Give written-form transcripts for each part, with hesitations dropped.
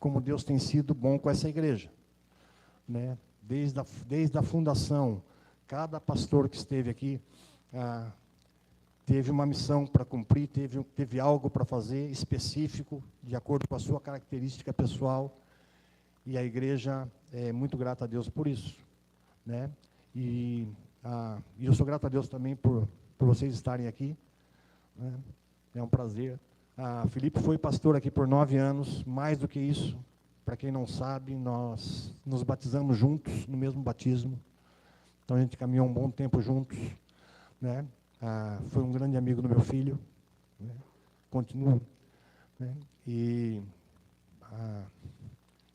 como Deus tem sido bom com essa igreja, né? Desde a fundação, cada pastor que esteve aqui teve uma missão para cumprir, teve algo para fazer específico, de acordo com a sua característica pessoal, e a igreja é muito grata a Deus por isso, né? E eu sou grato a Deus também por vocês estarem aqui, né? É um prazer. Felipe foi pastor aqui por 9 anos, mais do que isso, para quem não sabe, nós nos batizamos juntos, no mesmo batismo, então a gente caminhou um bom tempo juntos, né? Foi um grande amigo do meu filho, né? Continua, né? E,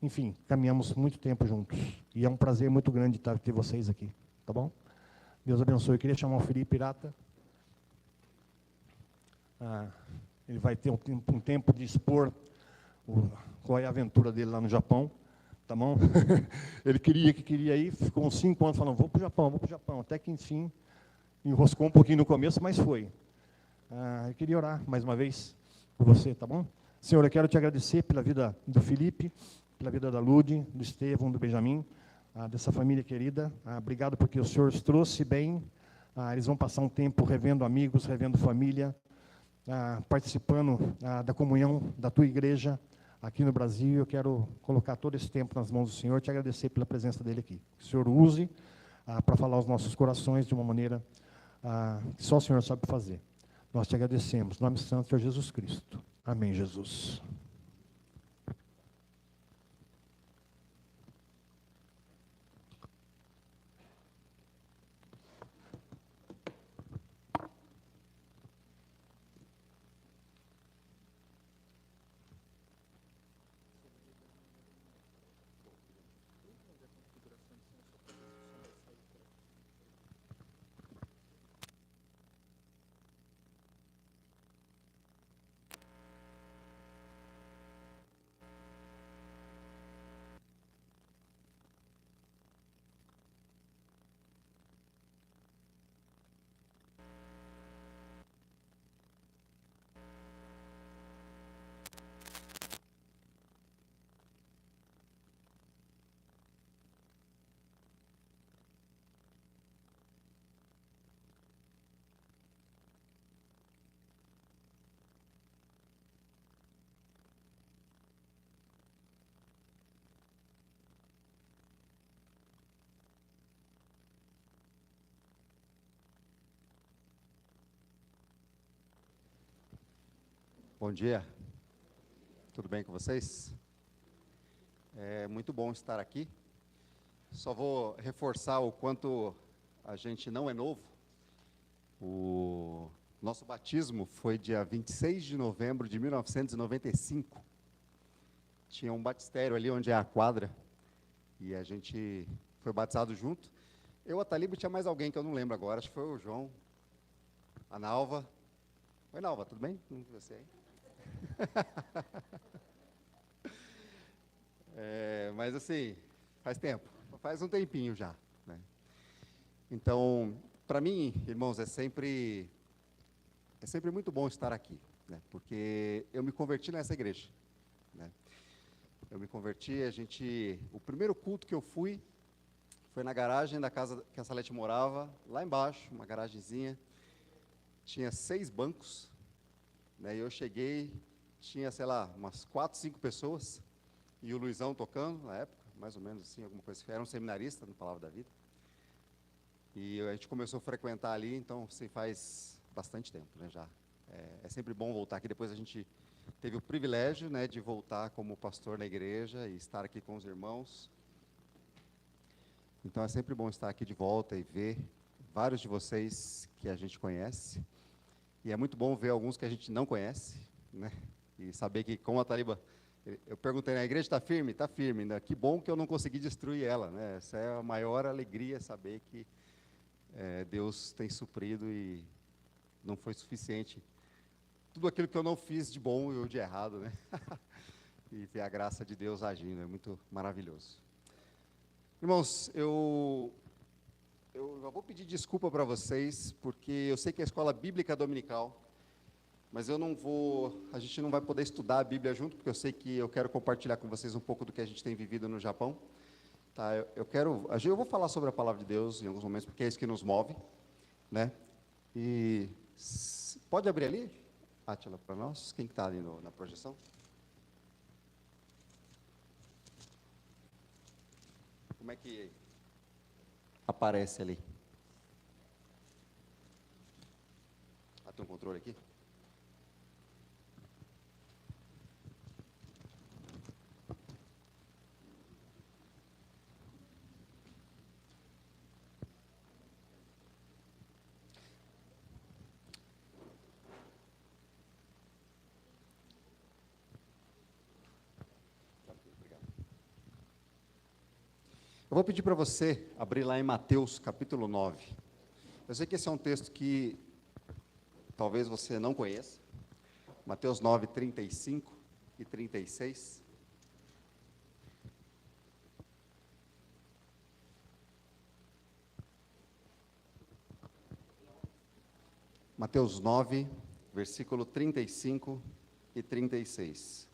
enfim, caminhamos muito tempo juntos, e é um prazer muito grande ter vocês aqui, tá bom? Deus abençoe. Eu queria chamar o Felipe Pirata. Ele vai ter um tempo de expor qual é a aventura dele lá no Japão, tá bom? Ele queria ir, ficou uns 5 anos falando, vou para o Japão, até que, enfim, enroscou um pouquinho no começo, mas foi. Eu queria orar, mais uma vez, por você, tá bom? Senhor, eu quero te agradecer pela vida do Felipe, pela vida da Lude, do Estevão, do Benjamin, dessa família querida. Obrigado porque o Senhor os trouxe bem. Eles vão passar um tempo revendo amigos, revendo família, participando da comunhão da tua igreja aqui no Brasil. Eu quero colocar todo esse tempo nas mãos do Senhor, te agradecer pela presença dele aqui. Que o Senhor use para falar aos nossos corações de uma maneira que só o Senhor sabe fazer. Nós te agradecemos. Em nome santo do Senhor Jesus Cristo. Amém, Jesus. Bom dia, tudo bem com vocês? É muito bom estar aqui. Só vou reforçar o quanto a gente não é novo. O nosso batismo foi dia 26 de novembro de 1995. Tinha um batistério ali onde é a quadra, e a gente foi batizado junto. Eu, a Taliba, tinha mais alguém que eu não lembro agora, acho que foi o João, a Nalva. Oi, Nalva, tudo bem? Não vi você aí. Mas assim, faz tempo, faz um tempinho já, né? Então, para mim, irmãos, é sempre muito bom estar aqui, né? Porque eu me converti nessa igreja, né? Eu me converti, o primeiro culto que eu fui foi na garagem da casa que a Salete morava, lá embaixo, uma garagenzinha, tinha 6 bancos, né? E eu cheguei, tinha, sei lá, umas 4, 5 pessoas, e o Luizão tocando, na época, mais ou menos assim, alguma coisa, era um seminarista no Palavra da Vida, e a gente começou a frequentar ali, então, assim, faz bastante tempo, né, já. É sempre bom voltar aqui. Depois a gente teve o privilégio, né, de voltar como pastor na igreja e estar aqui com os irmãos. Então, é sempre bom estar aqui de volta e ver vários de vocês que a gente conhece, e é muito bom ver alguns que a gente não conhece, né? E saber que, como a Taliba, eu perguntei, a igreja está firme? Está firme, né? Que bom que eu não consegui destruir ela, né? Essa é a maior alegria, saber que Deus tem suprido e não foi suficiente. Tudo aquilo que eu não fiz de bom e de errado, né? E ver a graça de Deus agindo, é muito maravilhoso. Irmãos, eu já vou pedir desculpa para vocês, porque eu sei que a escola bíblica dominical, mas a gente não vai poder estudar a Bíblia junto, porque eu sei que eu quero compartilhar com vocês um pouco do que a gente tem vivido no Japão. Tá? Eu vou falar sobre a palavra de Deus em alguns momentos, porque é isso que nos move, né? E pode abrir ali, Átila, para nós? Quem está ali na projeção? Como é que aparece ali? Tem um controle aqui? Eu vou pedir para você abrir lá em Mateus, capítulo 9. Eu sei que esse é um texto que talvez você não conheça. Mateus 9, 35 e 36. Mateus 9, versículo 35 e 36.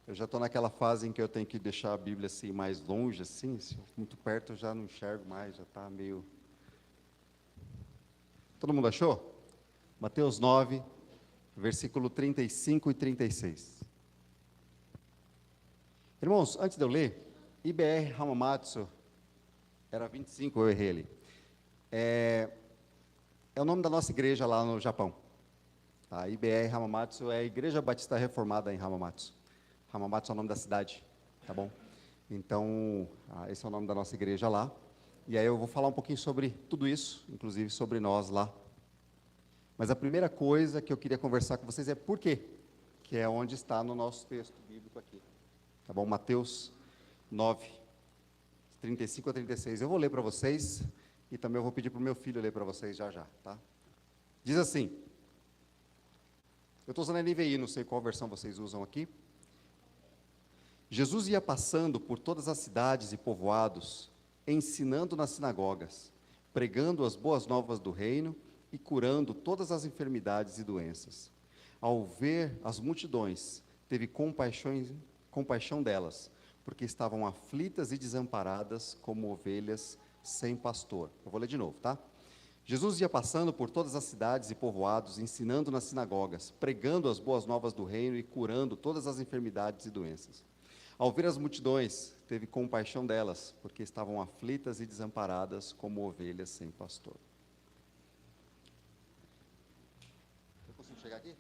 Eu já estou naquela fase em que eu tenho que deixar a Bíblia assim mais longe, assim, muito perto eu já não enxergo mais, já está meio... Todo mundo achou? Mateus 9, versículo 35 e 36. Irmãos, antes de eu ler, IBR Hamamatsu, era 25, eu errei ali. É o nome da nossa igreja lá no Japão. A IBR Hamamatsu é a Igreja Batista Reformada em Hamamatsu. Hamamatsu é o nome da cidade, tá bom? Então, esse é o nome da nossa igreja lá. E aí eu vou falar um pouquinho sobre tudo isso, inclusive sobre nós lá. Mas a primeira coisa que eu queria conversar com vocês é por quê? Que é onde está no nosso texto bíblico aqui. Tá bom? Mateus 9, 35 a 36. Eu vou ler para vocês e também eu vou pedir para o meu filho ler para vocês já já, tá? Diz assim, eu estou usando a NVI, não sei qual versão vocês usam aqui. Jesus ia passando por todas as cidades e povoados, ensinando nas sinagogas, pregando as boas novas do reino e curando todas as enfermidades e doenças. Ao ver as multidões, teve compaixão delas, porque estavam aflitas e desamparadas como ovelhas sem pastor. Eu vou ler de novo, tá? Jesus ia passando por todas as cidades e povoados, ensinando nas sinagogas, pregando as boas novas do reino e curando todas as enfermidades e doenças. Ao ver as multidões, teve compaixão delas, porque estavam aflitas e desamparadas como ovelhas sem pastor. Eu consigo chegar aqui?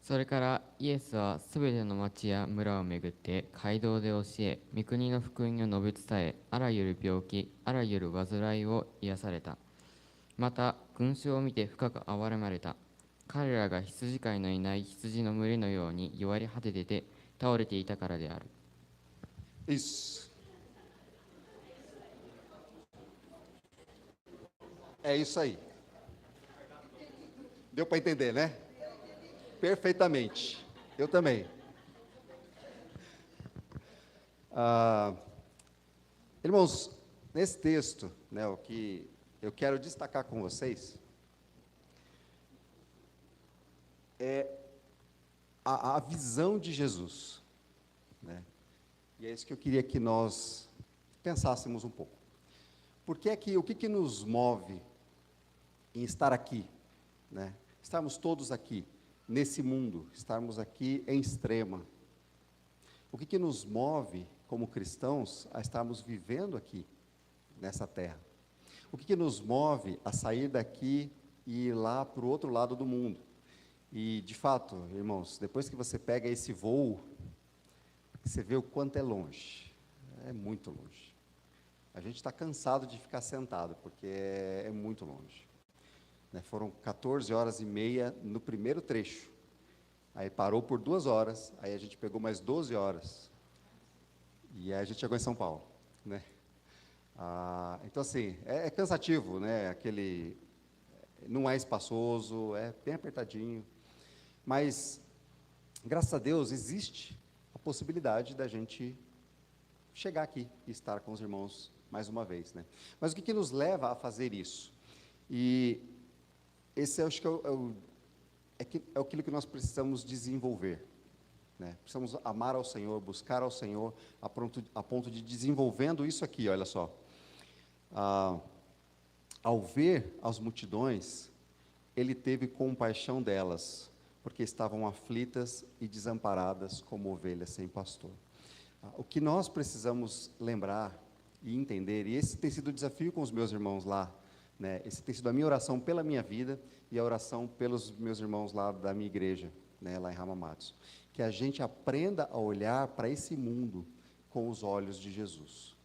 それからイエスはすべての町や村を巡って街道で教え、御国の福音を述べ伝え、あらゆる病気、あらゆる患いを癒された。また群衆を見て深く憐れまれた。彼らが羊飼いのいない羊の群れのように弱り果ててて倒れていたからである。Isso. É isso aí. Deu para entender, né? Perfeitamente. Eu também. Irmãos, nesse texto, né, o que eu quero destacar com vocês é a visão de Jesus, né? E é isso que eu queria que nós pensássemos um pouco. O que nos move em estar aqui, né? Estarmos todos aqui, nesse mundo, estarmos aqui em Extrema. O que nos move, como cristãos, a estarmos vivendo aqui, nessa terra? O que nos move a sair daqui e ir lá para o outro lado do mundo? E, de fato, irmãos, depois que você pega esse voo, você vê o quanto é longe. É muito longe. A gente está cansado de ficar sentado, porque é muito longe. Né? Foram 14 horas e meia no primeiro trecho. Aí parou por 2 horas, aí a gente pegou mais 12 horas. E aí a gente chegou em São Paulo. Né? Então, assim, é cansativo, né? Não é espaçoso, é bem apertadinho. Mas graças a Deus, existe a possibilidade da gente chegar aqui e estar com os irmãos mais uma vez, né? Mas o que nos leva a fazer isso? E esse, eu acho que é aquilo que nós precisamos desenvolver, né? Precisamos amar ao Senhor, buscar ao Senhor, a ponto de desenvolvendo isso aqui, olha só. Ao ver as multidões, ele teve compaixão delas, porque estavam aflitas e desamparadas como ovelhas sem pastor. O que nós precisamos lembrar e entender, e esse tem sido o desafio com os meus irmãos lá, né? Esse tem sido a minha oração pela minha vida e a oração pelos meus irmãos lá da minha igreja, né, lá em Hamamatsu, que a gente aprenda a olhar para esse mundo com os olhos de Jesus,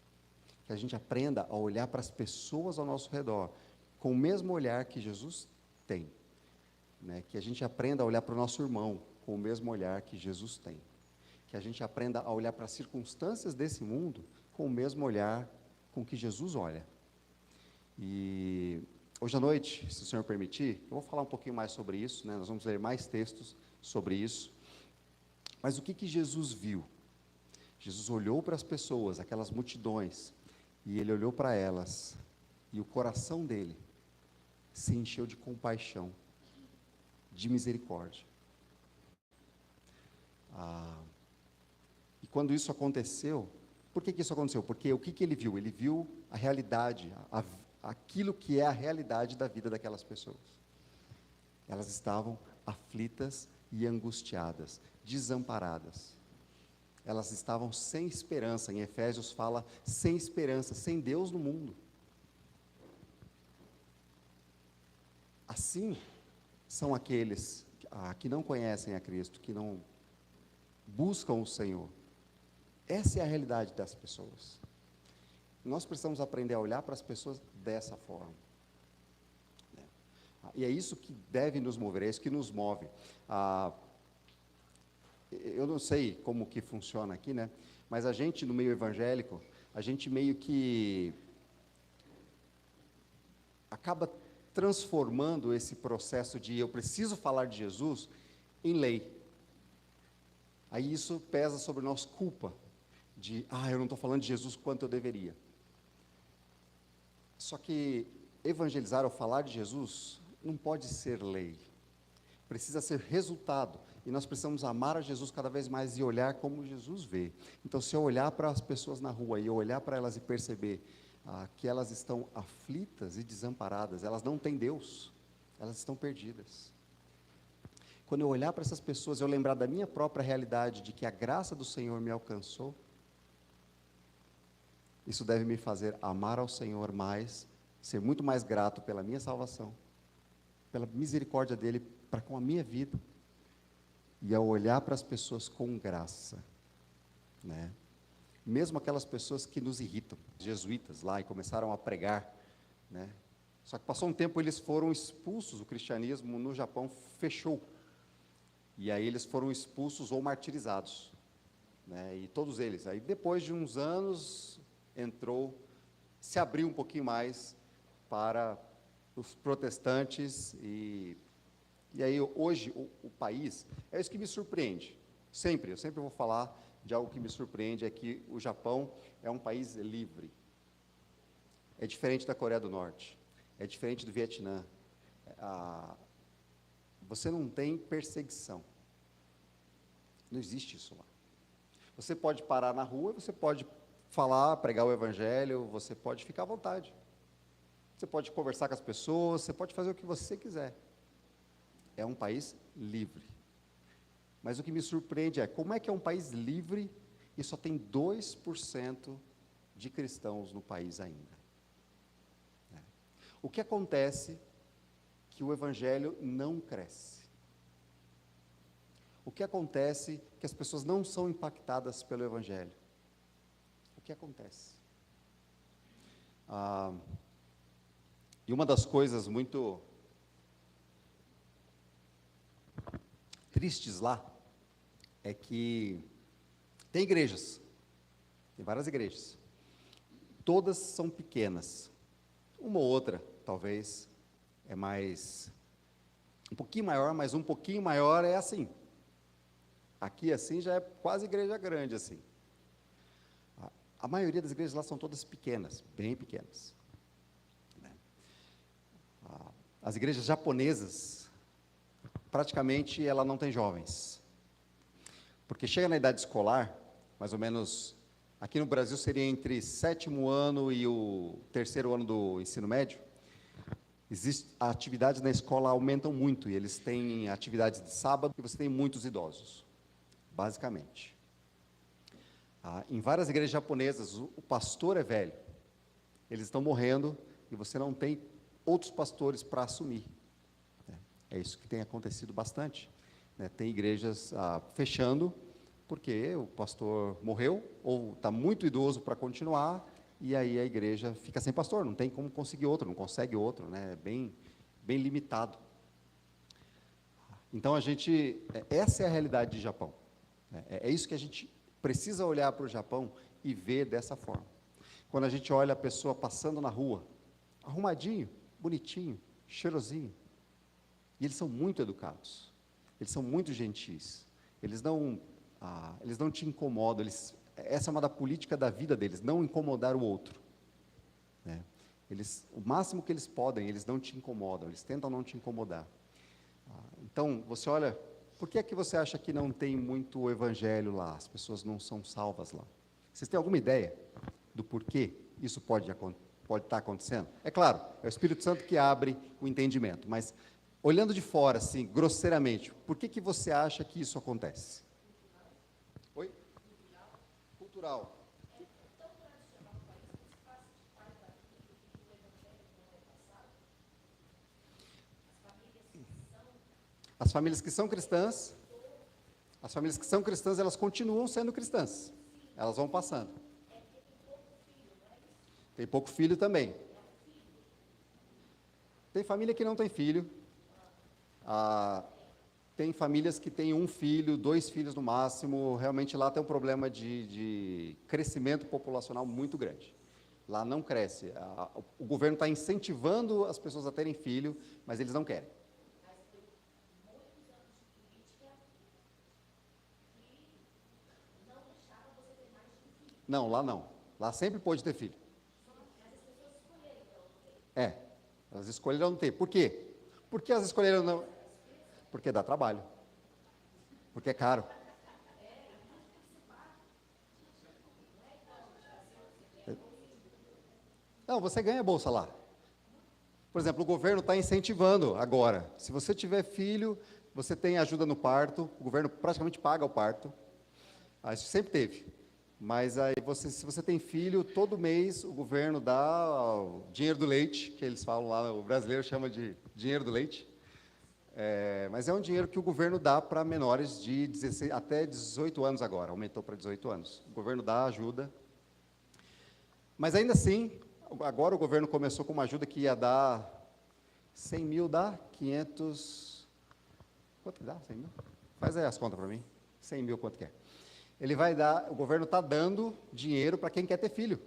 que a gente aprenda a olhar para as pessoas ao nosso redor com o mesmo olhar que Jesus tem, né? Que a gente aprenda a olhar para o nosso irmão com o mesmo olhar que Jesus tem, que a gente aprenda a olhar para as circunstâncias desse mundo com o mesmo olhar com que Jesus olha. E hoje à noite, se o Senhor permitir, eu vou falar um pouquinho mais sobre isso, né? Nós vamos ler mais textos sobre isso. Mas o que Jesus viu? Jesus olhou para as pessoas, aquelas multidões, e ele olhou para elas, e o coração dele se encheu de compaixão, de misericórdia. E quando isso aconteceu, por que isso aconteceu? Porque o que ele viu? Ele viu a realidade, aquilo que é a realidade da vida daquelas pessoas. Elas estavam aflitas e angustiadas, desamparadas. Elas estavam sem esperança. Em Efésios fala sem esperança, sem Deus no mundo. Assim são aqueles que não conhecem a Cristo, que não buscam o Senhor. Essa é a realidade das pessoas. Nós precisamos aprender a olhar para as pessoas dessa forma. E é isso que deve nos mover, é isso que nos move. Eu não sei como que funciona aqui, né? Mas a gente, no meio evangélico, a gente meio que acaba transformando esse processo de eu preciso falar de Jesus em lei. Aí isso pesa sobre nós culpa, de, eu não estou falando de Jesus quanto eu deveria. Só que evangelizar ou falar de Jesus não pode ser lei, precisa ser resultado, e nós precisamos amar a Jesus cada vez mais e olhar como Jesus vê. Então, se eu olhar para as pessoas na rua e eu olhar para elas e perceber que elas estão aflitas e desamparadas, elas não têm Deus, elas estão perdidas. Quando eu olhar para essas pessoas, eu lembrar da minha própria realidade, de que a graça do Senhor me alcançou, isso deve me fazer amar ao Senhor mais, ser muito mais grato pela minha salvação, pela misericórdia dEle para com a minha vida, e ao olhar para as pessoas com graça, né? Mesmo aquelas pessoas que nos irritam, jesuítas lá, e começaram a pregar, né? Só que passou um tempo, eles foram expulsos, o cristianismo no Japão fechou, e aí eles foram expulsos ou martirizados, né? E todos eles, aí depois de uns anos, se abriu um pouquinho mais para os protestantes, e aí hoje o país, é isso que me surpreende, eu sempre vou falar de algo que me surpreende, é que o Japão é um país livre, é diferente da Coreia do Norte, é diferente do Vietnã, você não tem perseguição, não existe isso lá, você pode parar na rua, você pode falar, pregar o evangelho, você pode ficar à vontade, você pode conversar com as pessoas, você pode fazer o que você quiser, é um país livre. Mas o que me surpreende é, como é que é um país livre e só tem 2% de cristãos no país ainda? O que acontece que o evangelho não cresce? O que acontece que as pessoas não são impactadas pelo evangelho? O que acontece? E uma das coisas muito tristes lá é que tem igrejas, tem várias igrejas, todas são pequenas, uma ou outra talvez é um pouquinho maior, mas um pouquinho maior é assim, Aqui, assim, já é quase igreja grande, assim. A maioria das igrejas lá são todas pequenas, bem pequenas. As igrejas japonesas, praticamente, ela não tem jovens. Porque chega na idade escolar, mais ou menos, aqui no Brasil seria entre 7º ano e o 3º ano do ensino médio, a atividade na escola aumentam muito, e eles têm atividades de sábado, e você tem muitos idosos, basicamente. Em várias igrejas japonesas, o pastor é velho, eles estão morrendo, e você não tem outros pastores para assumir. É isso que tem acontecido bastante. Tem igrejas fechando, porque o pastor morreu, ou está muito idoso para continuar, e aí a igreja fica sem pastor, não tem como conseguir outro, não consegue outro, é bem limitado. Então, essa é a realidade de Japão. É isso que a gente precisa olhar para o Japão e ver dessa forma. Quando a gente olha a pessoa passando na rua, arrumadinho, bonitinho, cheirosinho, e eles são muito educados, eles são muito gentis, eles não te incomodam, essa é uma da política da vida deles, não incomodar o outro. O máximo que eles podem, eles não te incomodam, eles tentam não te incomodar. Então, você olha, por que é que você acha que não tem muito evangelho lá? As pessoas não são salvas lá. Vocês têm alguma ideia do porquê isso pode estar acontecendo? É claro, é o Espírito Santo que abre o entendimento, mas olhando de fora, assim, grosseiramente, por que você acha que isso acontece? Oi? Cultural. As famílias que são cristãs, elas continuam sendo cristãs. Elas vão passando. Tem pouco filho também. Tem família que não tem filho. Tem famílias que têm 1 filho, 2 filhos no máximo. Realmente lá tem um problema de crescimento populacional muito grande. Lá não cresce. O governo está incentivando as pessoas a terem filho, mas eles não querem. Não, lá não. Lá sempre pôde ter filho. Elas escolheram não ter. Por quê? Porque elas escolheram não... Porque dá trabalho. Porque é caro. Não, você ganha bolsa lá. Por exemplo, o governo está incentivando agora. Se você tiver filho, você tem ajuda no parto, o governo praticamente paga o parto. Isso sempre teve. Mas aí se você tem filho, todo mês o governo dá o dinheiro do leite, que eles falam lá, o brasileiro chama de dinheiro do leite. Mas é um dinheiro que o governo dá para menores de 16, até 18 anos agora, aumentou para 18 anos. O governo dá ajuda. Mas ainda assim, agora o governo começou com uma ajuda que ia dar 100 mil, dá 500... Quanto que dá 100 mil? Faz aí as contas para mim. 100 mil, quanto que é? Ele vai dar, o governo está dando dinheiro para quem quer ter filho.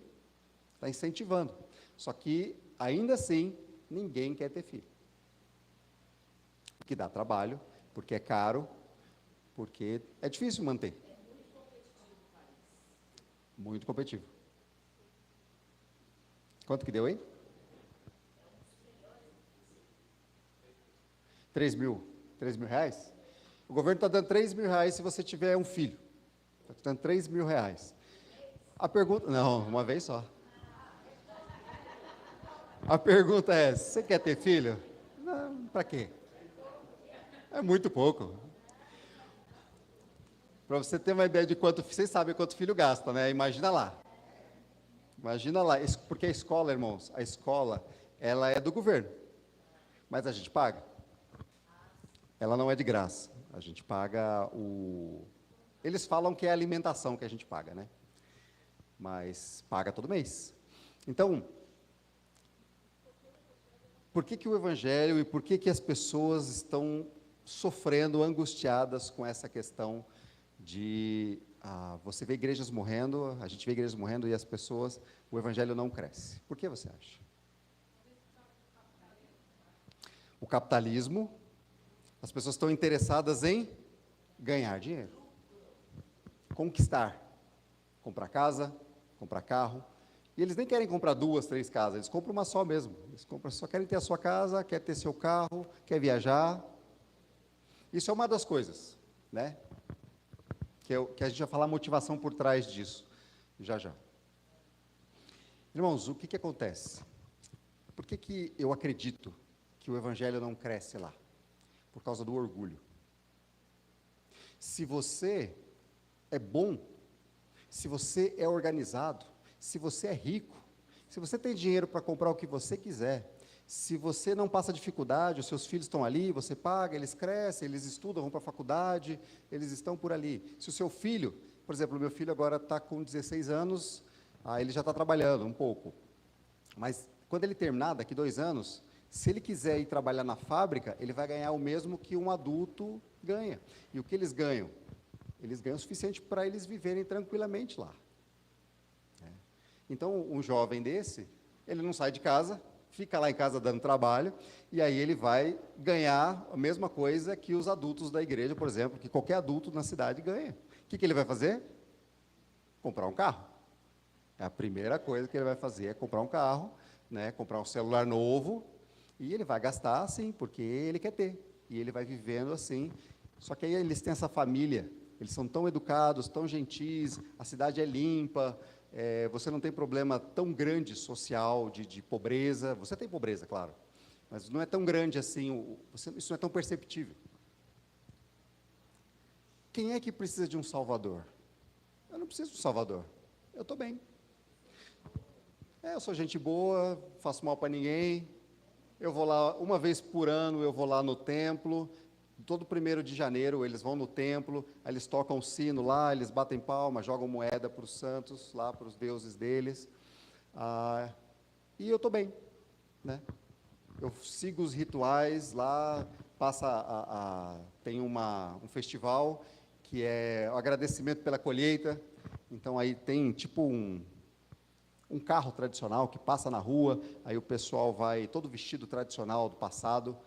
Está incentivando. Só que, ainda assim, ninguém quer ter filho. Porque dá trabalho, porque é caro, porque é difícil manter. Muito competitivo. Quanto que deu aí? 3 mil. 3 mil reais? O governo está dando 3 mil reais se você tiver um filho. Está dando 3 mil reais. A pergunta... Não, uma vez só. A pergunta é, você quer ter filho? Não, para quê? É muito pouco. Para você ter uma ideia de quanto... Vocês sabem quanto filho gasta, né? Imagina lá. Imagina lá. Porque a escola, irmãos, a escola, ela é do governo. Mas a gente paga. Ela não é de graça. A gente paga o... Eles falam que é a alimentação que a gente paga, né? Mas paga todo mês. Então, por que o Evangelho e por que as pessoas estão sofrendo, angustiadas com essa questão de... você vê igrejas morrendo, a gente vê igrejas morrendo e as pessoas, o Evangelho não cresce. Por que você acha? O capitalismo, as pessoas estão interessadas em ganhar dinheiro. conquistar, comprar casa, comprar carro. E eles nem querem comprar 2, 3 casas, eles compram uma só mesmo. Eles compram, só querem ter a sua casa, quer ter seu carro, quer viajar. Isso é uma das coisas, né? Que a gente vai falar a motivação por trás disso, já já. Irmãos, o que acontece? Por que eu acredito que o evangelho não cresce lá? Por causa do orgulho. Se você é bom, se você é organizado, se você é rico, se você tem dinheiro para comprar o que você quiser, se você não passa dificuldade, os seus filhos estão ali, você paga, eles crescem, eles estudam, vão para a faculdade, eles estão por ali. Se o seu filho, por exemplo, o meu filho agora está com 16 anos, ele já está trabalhando um pouco, mas quando ele terminar, daqui 2 anos, se ele quiser ir trabalhar na fábrica, ele vai ganhar o mesmo que um adulto ganha. E o que eles ganham? Eles ganham o suficiente para eles viverem tranquilamente lá. Então, um jovem desse, ele não sai de casa, fica lá em casa dando trabalho, e aí ele vai ganhar a mesma coisa que os adultos da igreja, por exemplo, que qualquer adulto na cidade ganha. O que ele vai fazer? Comprar um carro. A primeira coisa que ele vai fazer é comprar um carro, né, comprar um celular novo, e ele vai gastar assim, porque ele quer ter, e ele vai vivendo assim. Só que aí eles têm essa família, eles são tão educados, tão gentis, a cidade é limpa, você não tem problema tão grande social de pobreza. Você tem pobreza, claro, mas não é tão grande assim, isso não é tão perceptível. Quem é que precisa de um salvador? Eu não preciso de um salvador, eu estou bem. Eu sou gente boa, faço mal para ninguém, eu vou lá, uma vez por ano, eu vou lá no templo. Todo 1º de janeiro eles vão no templo, aí eles tocam o sino lá, eles batem palma, jogam moeda para os santos, lá para os deuses deles, e eu estou bem, né? Eu sigo os rituais lá, tem um festival, que é o agradecimento pela colheita. Então aí tem tipo um carro tradicional que passa na rua, aí o pessoal vai todo vestido tradicional do passado,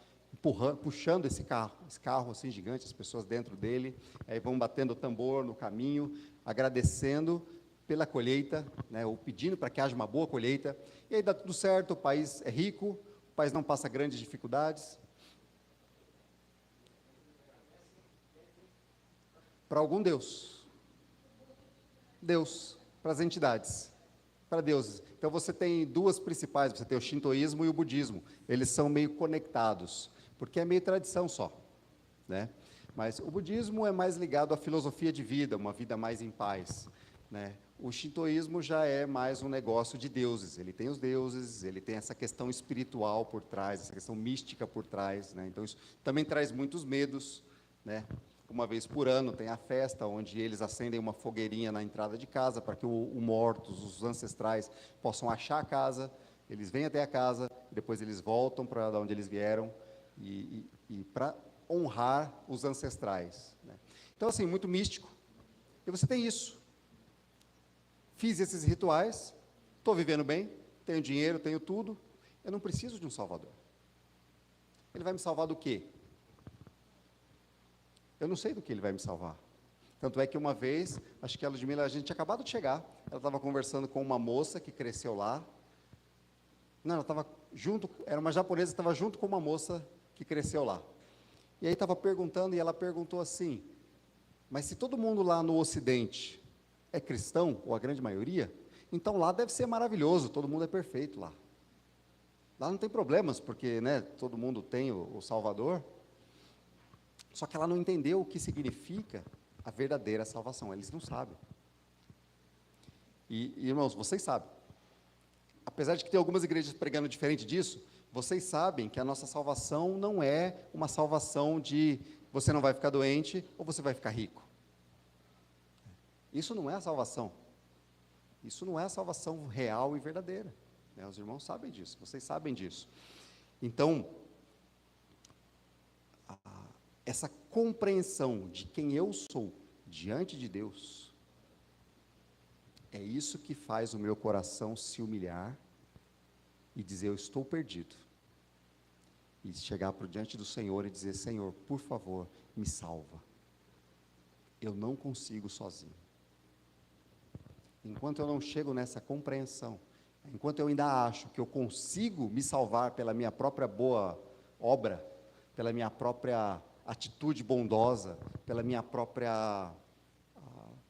puxando esse carro assim gigante, as pessoas dentro dele, aí vão batendo o tambor no caminho, agradecendo pela colheita, né, ou pedindo para que haja uma boa colheita, e aí dá tudo certo, o país é rico, o país não passa grandes dificuldades. Para algum Deus, para as entidades, para deuses. Então você tem 2 principais, você tem o shintoísmo e o budismo, eles são meio conectados, porque é meio tradição só, né? Mas o budismo é mais ligado à filosofia de vida, uma vida mais em paz, né? O shintoísmo já é mais um negócio de deuses, ele tem os deuses, ele tem essa questão espiritual por trás, essa questão mística por trás, né? Então isso também traz muitos medos, né? Uma vez por ano tem a festa, onde eles acendem uma fogueirinha na entrada de casa, para que os mortos, os ancestrais, possam achar a casa, eles vêm até a casa, depois eles voltam para onde eles vieram, e para honrar os ancestrais, né? Então, assim, muito místico. E você tem isso. Fiz esses rituais, estou vivendo bem, tenho dinheiro, tenho tudo, eu não preciso de um salvador. Ele vai me salvar do quê? Eu não sei do que ele vai me salvar. Tanto é que uma vez, acho que a Ludmila, a gente tinha acabado de chegar, ela estava conversando com uma moça que cresceu lá. Não, ela estava junto, era uma japonesa que estava junto com uma moça que cresceu lá. E aí estava perguntando, e ela perguntou assim, mas se todo mundo lá no Ocidente é cristão, ou a grande maioria, então lá deve ser maravilhoso, todo mundo é perfeito lá. Lá não tem problemas, porque, né, todo mundo tem o Salvador. Só que ela não entendeu o que significa a verdadeira salvação, eles não sabem. E irmãos, vocês sabem. Apesar de que tem algumas igrejas pregando diferente disso, vocês sabem que a nossa salvação não é uma salvação de você não vai ficar doente ou você vai ficar rico. Isso não é a salvação. Isso não é a salvação real e verdadeira, né? Os irmãos sabem disso, vocês sabem disso. Então, essa compreensão de quem eu sou diante de Deus, é isso que faz o meu coração se humilhar e dizer, eu estou perdido. E chegar para diante do Senhor e dizer, Senhor, por favor, me salva. Eu não consigo sozinho. enquanto eu não chego nessa compreensão, enquanto eu ainda acho que eu consigo me salvar pela minha própria boa obra, pela minha própria atitude bondosa, pela minha própria,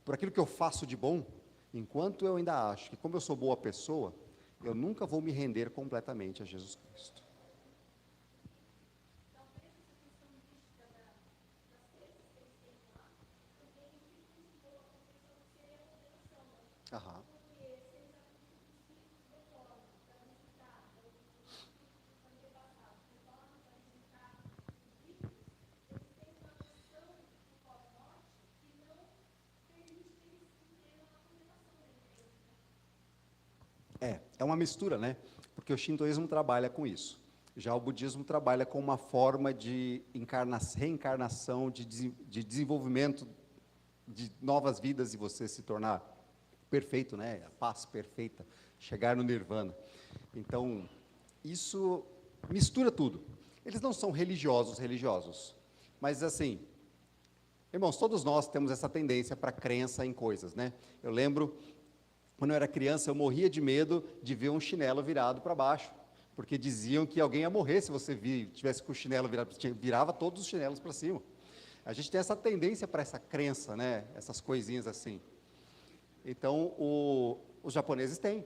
por aquilo que eu faço de bom, enquanto eu ainda acho que como eu sou boa pessoa, eu nunca vou me render completamente a Jesus Cristo. Aham. É uma mistura, né? Porque o shintoísmo trabalha com isso. Já o budismo trabalha com uma forma de reencarnação, de desenvolvimento de novas vidas e você se tornar perfeito, né? A paz perfeita, chegar no nirvana. Então, isso mistura tudo. Eles não são religiosos, mas assim, irmãos, todos nós temos essa tendência para crença em coisas, né? Eu lembro, quando eu era criança, eu morria de medo de ver um chinelo virado para baixo, porque diziam que alguém ia morrer se você tivesse com o chinelo virado, virava todos os chinelos para cima. A gente tem essa tendência para essa crença, né? Essas coisinhas assim. Então, os japoneses têm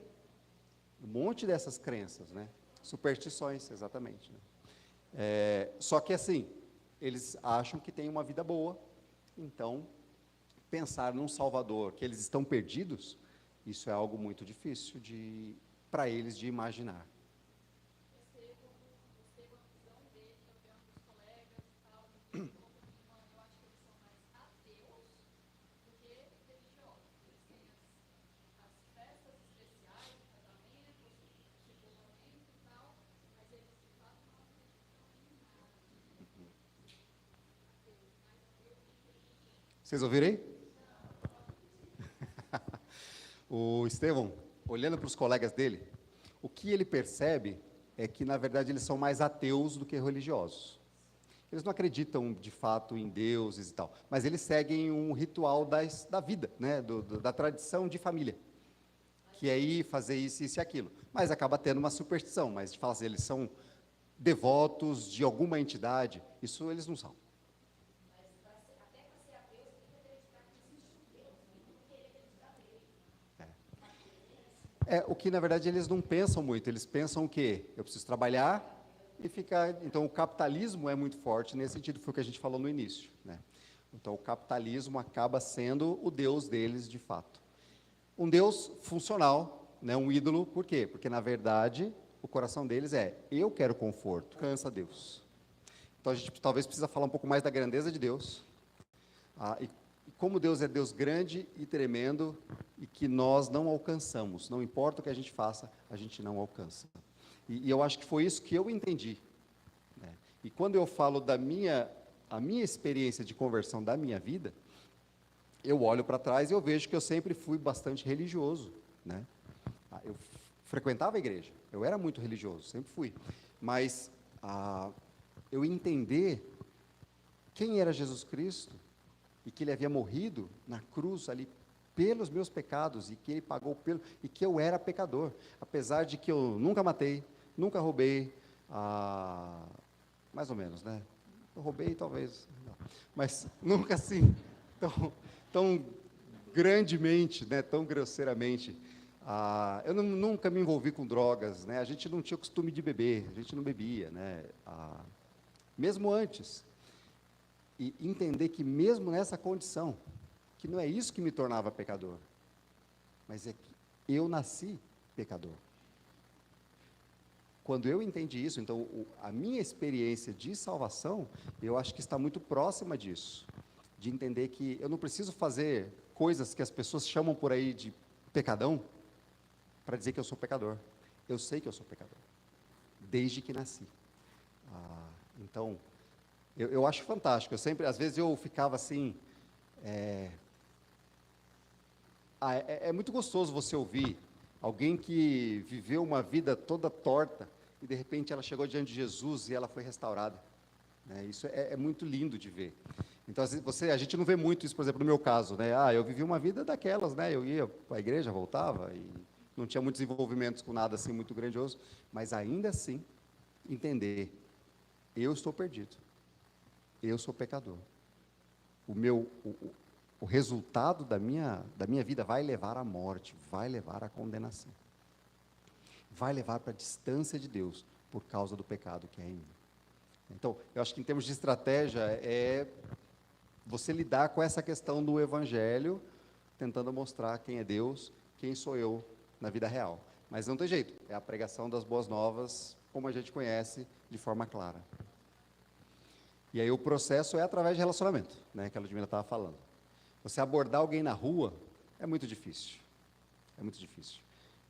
um monte dessas crenças, né? Superstições, exatamente. Né? Só que assim, eles acham que tem uma vida boa, então, pensar num Salvador, que eles estão perdidos, isso é algo muito difícil para eles de imaginar. Vocês ouviram aí? O Estevão, olhando para os colegas dele, o que ele percebe é que, na verdade, eles são mais ateus do que religiosos. Eles não acreditam, de fato, em deuses e tal, mas eles seguem um ritual da vida, né? Da tradição de família, que é ir fazer isso e aquilo. Mas acaba tendo uma superstição, mas de falar assim, eles são devotos de alguma entidade, isso eles não são. O que, na verdade, eles não pensam muito. Eles pensam o quê? Eu preciso trabalhar e ficar... Então, o capitalismo é muito forte nesse sentido, foi o que a gente falou no início. Né? Então, o capitalismo acaba sendo o Deus deles, de fato. Um Deus funcional, né? Um ídolo, por quê? Porque, na verdade, o coração deles eu quero conforto, cansa Deus. Então, a gente talvez precisa falar um pouco mais da grandeza de Deus, e como Deus é Deus grande e tremendo e que nós não alcançamos, não importa o que a gente faça, a gente não alcança. E eu acho que foi isso que eu entendi. Né? E quando eu falo a minha experiência de conversão da minha vida, eu olho para trás e eu vejo que eu sempre fui bastante religioso. Né? Eu frequentava a igreja, eu era muito religioso, sempre fui. Mas eu entender quem era Jesus Cristo, e que ele havia morrido na cruz ali pelos meus pecados, e que ele pagou e que eu era pecador, apesar de que eu nunca matei, nunca roubei, mais ou menos, né? Eu roubei talvez, mas nunca assim, tão grandemente, né? Tão grosseiramente. Eu nunca me envolvi com drogas, né? A gente não tinha costume de beber, a gente não bebia, né? Mesmo antes. E entender que mesmo nessa condição, que não é isso que me tornava pecador, mas é que eu nasci pecador. Quando eu entendi isso, então a minha experiência de salvação, eu acho que está muito próxima disso, de entender que eu não preciso fazer coisas que as pessoas chamam por aí de pecadão, para dizer que eu sou pecador. Eu sei que eu sou pecador, desde que nasci. Então, eu acho fantástico. Às vezes eu ficava assim, é muito gostoso você ouvir alguém que viveu uma vida toda torta e de repente ela chegou diante de Jesus e ela foi restaurada. Né? Isso é muito lindo de ver. Então, a gente não vê muito isso, por exemplo, no meu caso, né? Eu vivi uma vida daquelas, né? Eu ia para a igreja, voltava, e não tinha muitos envolvimentos com nada assim muito grandioso, mas ainda assim, entender, eu estou perdido, eu sou pecador. O resultado da minha vida vai levar à morte, vai levar à condenação, vai levar para a distância de Deus, por causa do pecado que é em mim. Então, eu acho que em termos de estratégia, é você lidar com essa questão do Evangelho, tentando mostrar quem é Deus, quem sou eu na vida real. Mas não tem jeito, é a pregação das boas novas, como a gente conhece, de forma clara. E aí o processo é através de relacionamento, né, que a Ludmila estava falando. Você abordar alguém na rua é muito difícil,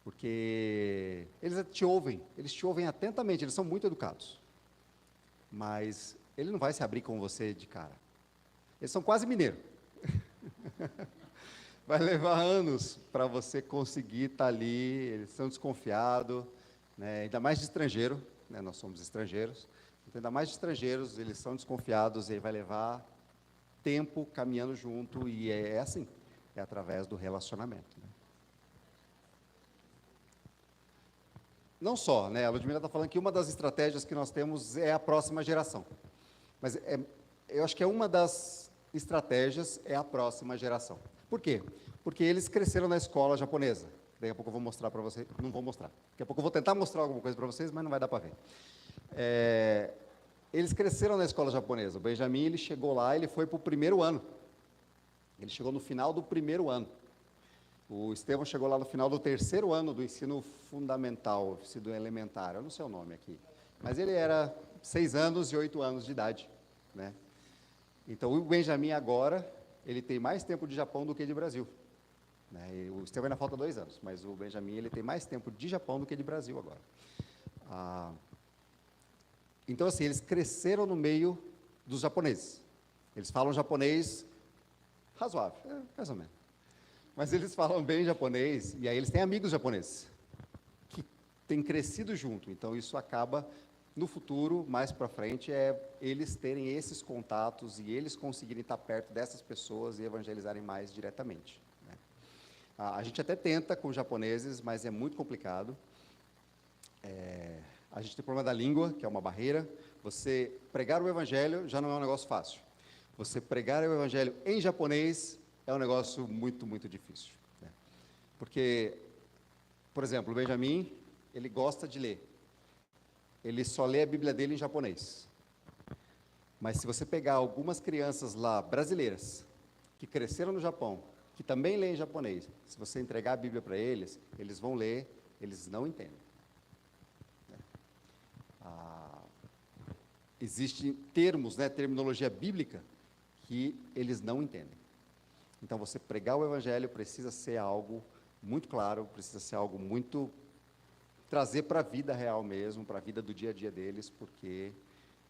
porque eles te ouvem atentamente, eles são muito educados, mas ele não vai se abrir com você de cara. Eles são quase mineiros. Vai levar anos para você conseguir estar ali, eles são desconfiados, né, ainda mais de estrangeiro, né, nós somos estrangeiros, então, ainda mais de estrangeiros, eles são desconfiados, e aí vai levar tempo caminhando junto, e é assim, é através do relacionamento. Né? Não só, né, a Ludmila está falando que uma das estratégias que nós temos é a próxima geração, mas eu acho que uma das estratégias é a próxima geração. Por quê? Porque eles cresceram na escola japonesa. Daqui a pouco eu vou mostrar para vocês, não vou mostrar. Daqui a pouco eu vou tentar mostrar alguma coisa para vocês, mas não vai dar para ver. Eles cresceram na escola japonesa. O Benjamin, ele chegou lá, ele foi para o primeiro ano. Ele chegou no final do primeiro ano. O Estevão chegou lá no final do terceiro ano do ensino fundamental, ensino elementar, eu não sei o nome aqui. Mas ele era 6 anos e 8 anos de idade, né? Então, o Benjamin agora, ele tem mais tempo de Japão do que de Brasil. Né? E o Estevão ainda falta 2 anos, mas o Benjamin, ele tem mais tempo de Japão do que de Brasil agora. Então, assim, eles cresceram no meio dos japoneses. Eles falam japonês razoável, mais ou menos. Mas eles falam bem japonês, e aí eles têm amigos japoneses, que têm crescido junto. Então, isso acaba, no futuro, mais para frente, eles terem esses contatos e eles conseguirem estar perto dessas pessoas e evangelizarem mais diretamente. Né? A gente até tenta com os japoneses, mas é muito complicado. A gente tem o problema da língua, que é uma barreira. Você pregar o evangelho já não é um negócio fácil. Você pregar o evangelho em japonês é um negócio muito, muito difícil. Né? Porque, por exemplo, o Benjamin, ele gosta de ler. Ele só lê a Bíblia dele em japonês. Mas se você pegar algumas crianças lá, brasileiras, que cresceram no Japão, que também leem japonês, se você entregar a Bíblia para eles, eles vão ler, eles não entendem. Existem termos, né, terminologia bíblica, que eles não entendem. Então, você pregar o evangelho precisa ser algo muito claro, precisa ser algo muito... trazer para a vida real mesmo, para a vida do dia a dia deles, porque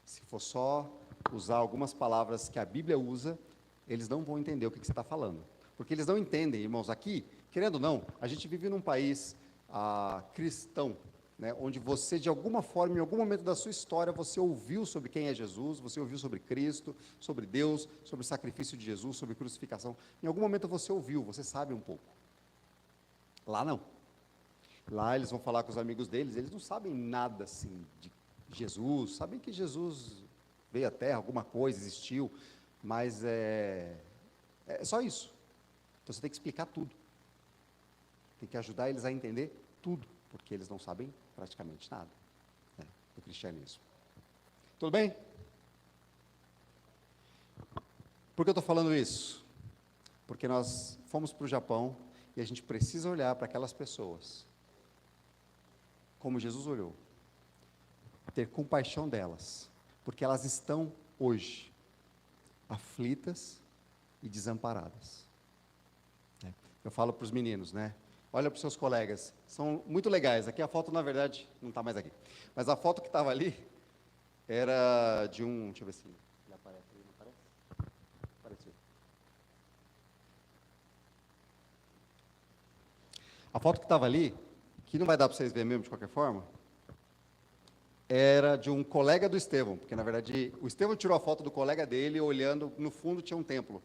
se for só usar algumas palavras que a Bíblia usa, eles não vão entender o que você está falando. Porque eles não entendem, irmãos, aqui, querendo ou não, a gente vive num país cristão, né, onde você, de alguma forma, em algum momento da sua história, você ouviu sobre quem é Jesus, você ouviu sobre Cristo, sobre Deus, sobre o sacrifício de Jesus, sobre crucificação. Em algum momento você ouviu, você sabe um pouco. Lá não. Lá eles vão falar com os amigos deles, eles não sabem nada assim de Jesus, sabem que Jesus veio à Terra, alguma coisa existiu, mas é só isso. Então você tem que explicar tudo. Tem que ajudar eles a entender tudo, porque eles não sabem praticamente nada, né, do cristianismo. Tudo bem? Por que eu estou falando isso? Porque nós fomos para o Japão e a gente precisa olhar para aquelas pessoas como Jesus olhou, ter compaixão delas, porque elas estão hoje aflitas e desamparadas. Eu falo para os meninos, né? Olha para os seus colegas, são muito legais. Aqui a foto, na verdade, não está mais aqui. Mas a foto que estava ali era de um... Deixa eu ver se ele aparece ali, não aparece? Apareceu. A foto que estava ali, que não vai dar para vocês verem mesmo de qualquer forma, era de um colega do Estevão, porque na verdade o Estevão tirou a foto do colega dele, olhando, no fundo tinha um templo.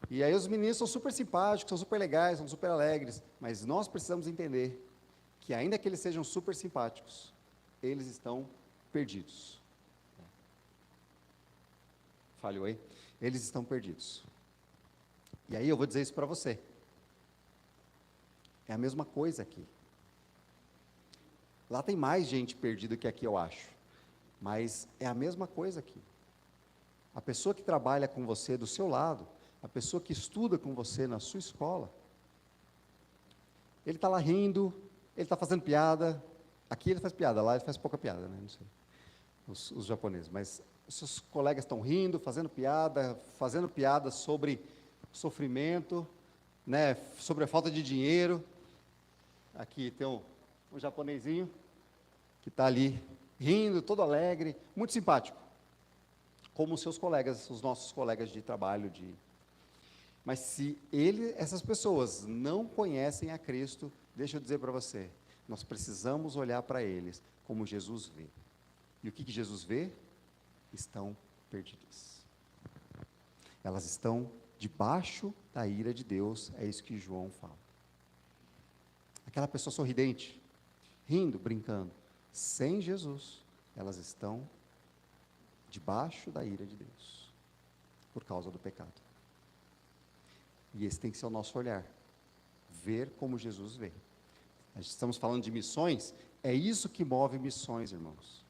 E aí os meninos são super simpáticos, são super legais, são super alegres, mas nós precisamos entender que ainda que eles sejam super simpáticos, eles estão perdidos. Falhou aí? Eles estão perdidos. E aí eu vou dizer isso para você. É a mesma coisa aqui. Lá tem mais gente perdida que aqui, eu acho. Mas é a mesma coisa aqui. A pessoa que trabalha com você do seu lado, a pessoa que estuda com você na sua escola, ele está lá rindo, ele está fazendo piada. Aqui ele faz piada, lá ele faz pouca piada, né? Não sei, os japoneses. Mas os seus colegas estão rindo, fazendo piada sobre sofrimento, né? Sobre a falta de dinheiro. Aqui tem um japonesinho que está ali rindo, todo alegre, muito simpático, como os seus colegas, os nossos colegas de trabalho. Mas se essas pessoas não conhecem a Cristo, deixa eu dizer para você, nós precisamos olhar para eles como Jesus vê. E o que Jesus vê? Estão perdidas. Elas estão debaixo da ira de Deus, é isso que João fala. Aquela pessoa sorridente, rindo, brincando, sem Jesus, elas estão debaixo da ira de Deus, por causa do pecado. E esse tem que ser o nosso olhar, ver como Jesus vê. Nós estamos falando de missões, é isso que move missões, irmãos.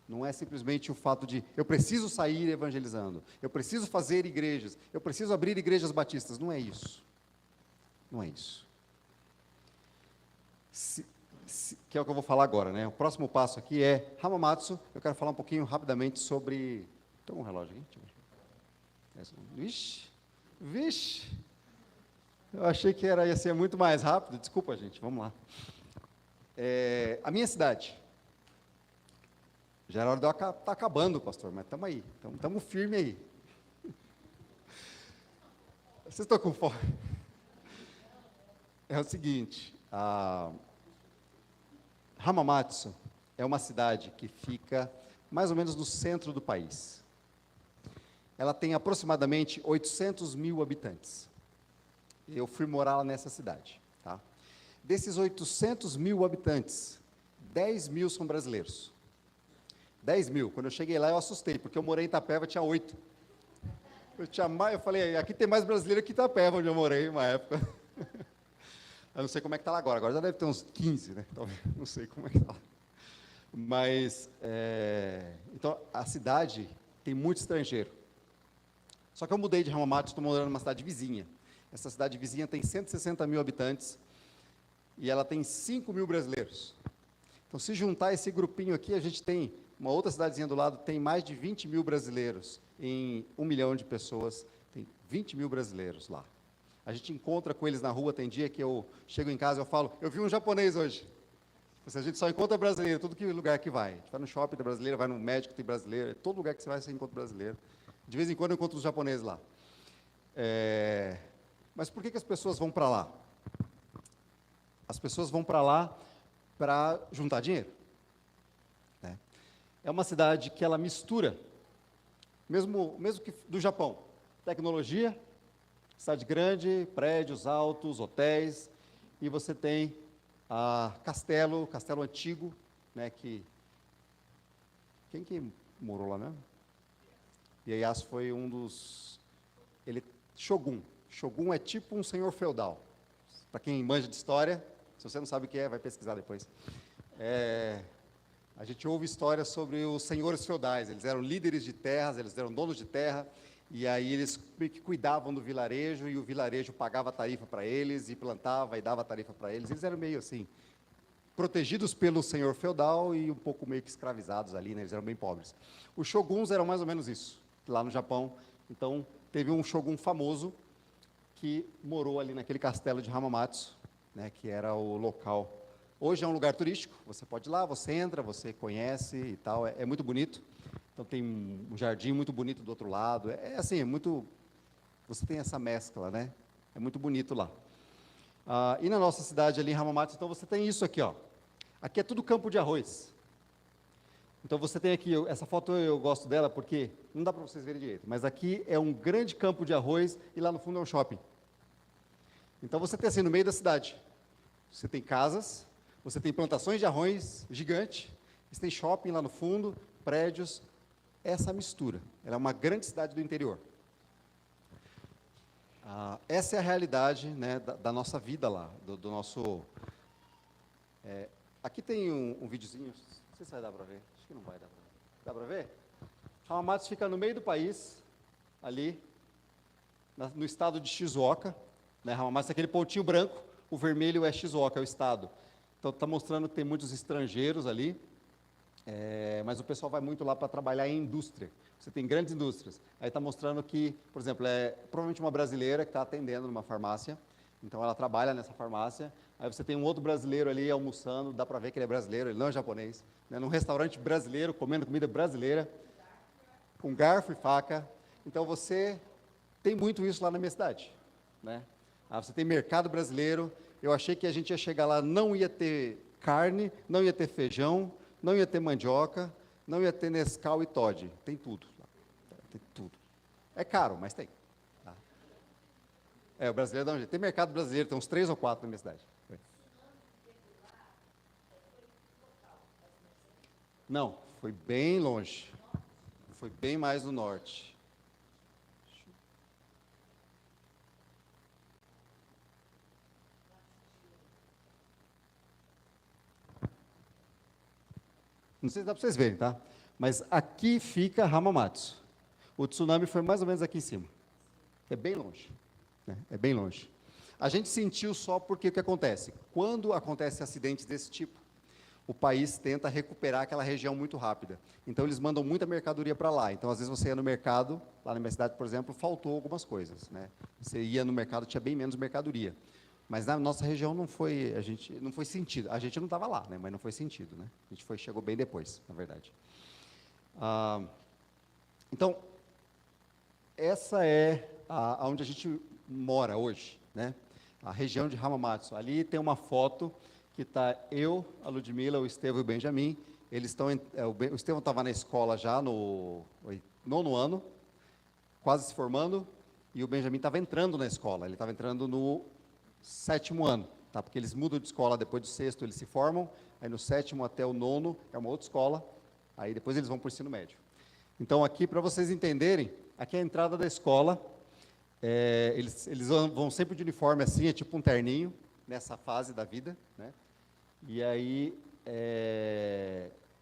Não é simplesmente o fato de, eu preciso sair evangelizando, eu preciso fazer igrejas, eu preciso abrir igrejas batistas, não é isso. Não é isso. Que é o que eu vou falar agora, né? O próximo passo aqui é Hamamatsu. Eu quero falar um pouquinho rapidamente sobre... Tem um relógio aqui? Vixe! Eu achei que ia ser muito mais rápido. Desculpa, gente, vamos lá. A minha cidade. Já era hora de eu estar acabando, pastor, mas estamos aí. Estamos firmes aí. Vocês estão com fome? É o seguinte... Hamamatsu é uma cidade que fica mais ou menos no centro do país. Ela tem aproximadamente 800 mil habitantes. Eu fui morar lá nessa cidade. Tá? Desses 800 mil habitantes, 10 mil são brasileiros. 10 mil. Quando eu cheguei lá, eu assustei, porque eu morei em Itapeva, tinha 8. Eu falei, aqui tem mais brasileiro que Itapeva, onde eu morei, uma época. Eu não sei como é que está lá agora. Agora já deve ter uns 15, né? Talvez, não sei como é que está lá. Mas, então, a cidade tem muito estrangeiro. Só que eu mudei de Hamamatsu, estou morando numa cidade vizinha. Essa cidade vizinha tem 160 mil habitantes e ela tem 5 mil brasileiros. Então, se juntar esse grupinho aqui, a gente tem uma outra cidadezinha do lado, tem mais de 20 mil brasileiros. Em 1 milhão de pessoas, tem 20 mil brasileiros lá. A gente encontra com eles na rua, tem dia que eu chego em casa e eu falo, eu vi um japonês hoje. A gente só encontra brasileiro, todo lugar que vai. A gente vai no shopping, tem brasileiro, vai no médico, tem brasileiro, todo lugar que você vai, você encontra brasileiro. De vez em quando eu encontro os japoneses lá. Mas por que as pessoas vão para lá? As pessoas vão para lá para juntar dinheiro. Né? É uma cidade que ela mistura, mesmo que do Japão, tecnologia, cidade grande, prédios altos, hotéis, e você tem castelo antigo, né, quem que morou lá mesmo? Ieyasu foi um dos... Shogun. Shogun é tipo um senhor feudal. Para quem manja de história, se você não sabe o que é, vai pesquisar depois. A gente ouve histórias sobre os senhores feudais, eles eram líderes de terras, eles eram donos de terra, e aí eles cuidavam do vilarejo, e o vilarejo pagava tarifa para eles, e plantava e dava tarifa para eles. Eles eram meio assim, protegidos pelo senhor feudal e um pouco meio que escravizados ali, né? Eles eram bem pobres. Os shoguns eram mais ou menos isso, lá no Japão. Então, teve um shogun famoso que morou ali naquele castelo de Hamamatsu, né, que era o local. Hoje é um lugar turístico, você pode ir lá, você entra, você conhece e tal, é muito bonito. Então, tem um jardim muito bonito do outro lado, assim, muito... Você tem essa mescla, né? É muito bonito lá. E na nossa cidade ali em Hamamatsu, então, você tem isso aqui, ó. Aqui é tudo campo de arroz. Então você tem aqui, essa foto eu gosto dela porque não dá para vocês verem direito, mas aqui é um grande campo de arroz e lá no fundo é um shopping. Então você tem assim no meio da cidade, você tem casas, você tem plantações de arroz gigante, você tem shopping lá no fundo, prédios, essa mistura. Ela é uma grande cidade do interior. Essa é a realidade, né, da nossa vida lá, do nosso... aqui tem um videozinho, não sei se vai dar para ver, acho que não vai dar para ver. Dá para ver? Hamamatsu fica no meio do país, ali, no estado de Shizuoka, né, Hamamatsu é aquele pontinho branco, o vermelho é Shizuoka, é o estado. Então está mostrando que tem muitos estrangeiros ali, mas o pessoal vai muito lá para trabalhar em indústria. Você tem grandes indústrias. Aí está mostrando que, por exemplo, provavelmente uma brasileira que está atendendo numa farmácia, então ela trabalha nessa farmácia. Aí você tem um outro brasileiro ali almoçando, dá para ver que ele é brasileiro, ele não é japonês, né, num restaurante brasileiro, comendo comida brasileira, com garfo e faca. Então você tem muito isso lá na minha cidade, né? Você tem mercado brasileiro. Eu achei que a gente ia chegar lá, não ia ter carne, não ia ter feijão, não ia ter mandioca, não ia ter Nescau e Toddy. Tem tudo lá. Tem tudo. É caro, mas tem. Tá? O brasileiro dá um jeito. Tem mercado brasileiro, tem uns 3 ou 4 na minha cidade. Não, foi bem longe. Foi bem mais no norte. Não sei se dá para vocês verem, tá? Mas aqui fica Hamamatsu. O tsunami foi mais ou menos aqui em cima. É bem longe. Né? É bem longe. A gente sentiu só porque o que acontece? Quando acontecem acidentes desse tipo, o país tenta recuperar aquela região muito rápida. Então, eles mandam muita mercadoria para lá. Então, às vezes, você ia no mercado, lá na minha cidade, por exemplo, faltou algumas coisas. Né? Você ia no mercado, tinha bem menos mercadoria. Mas na nossa região não foi sentido. A gente não estava lá, né? Mas não foi sentido, né? A gente chegou bem depois, na verdade. Então, essa é onde a gente mora hoje, né? A região de Hamamatsu. Ali tem uma foto que está eu, a Ludmila, o Estevão e o Benjamin. Eles estão, o Estevão estava na escola já no 9º ano, quase se formando, e o Benjamin estava entrando na escola. Ele estava entrando no 7º ano, tá? Porque eles mudam de escola depois do 6º, eles se formam, aí no 7º até o 9º é uma outra escola, aí depois eles vão para o ensino médio. Então aqui, para vocês entenderem, aqui é a entrada da escola, eles vão sempre de uniforme assim, é tipo um terninho, nessa fase da vida, né? E aí,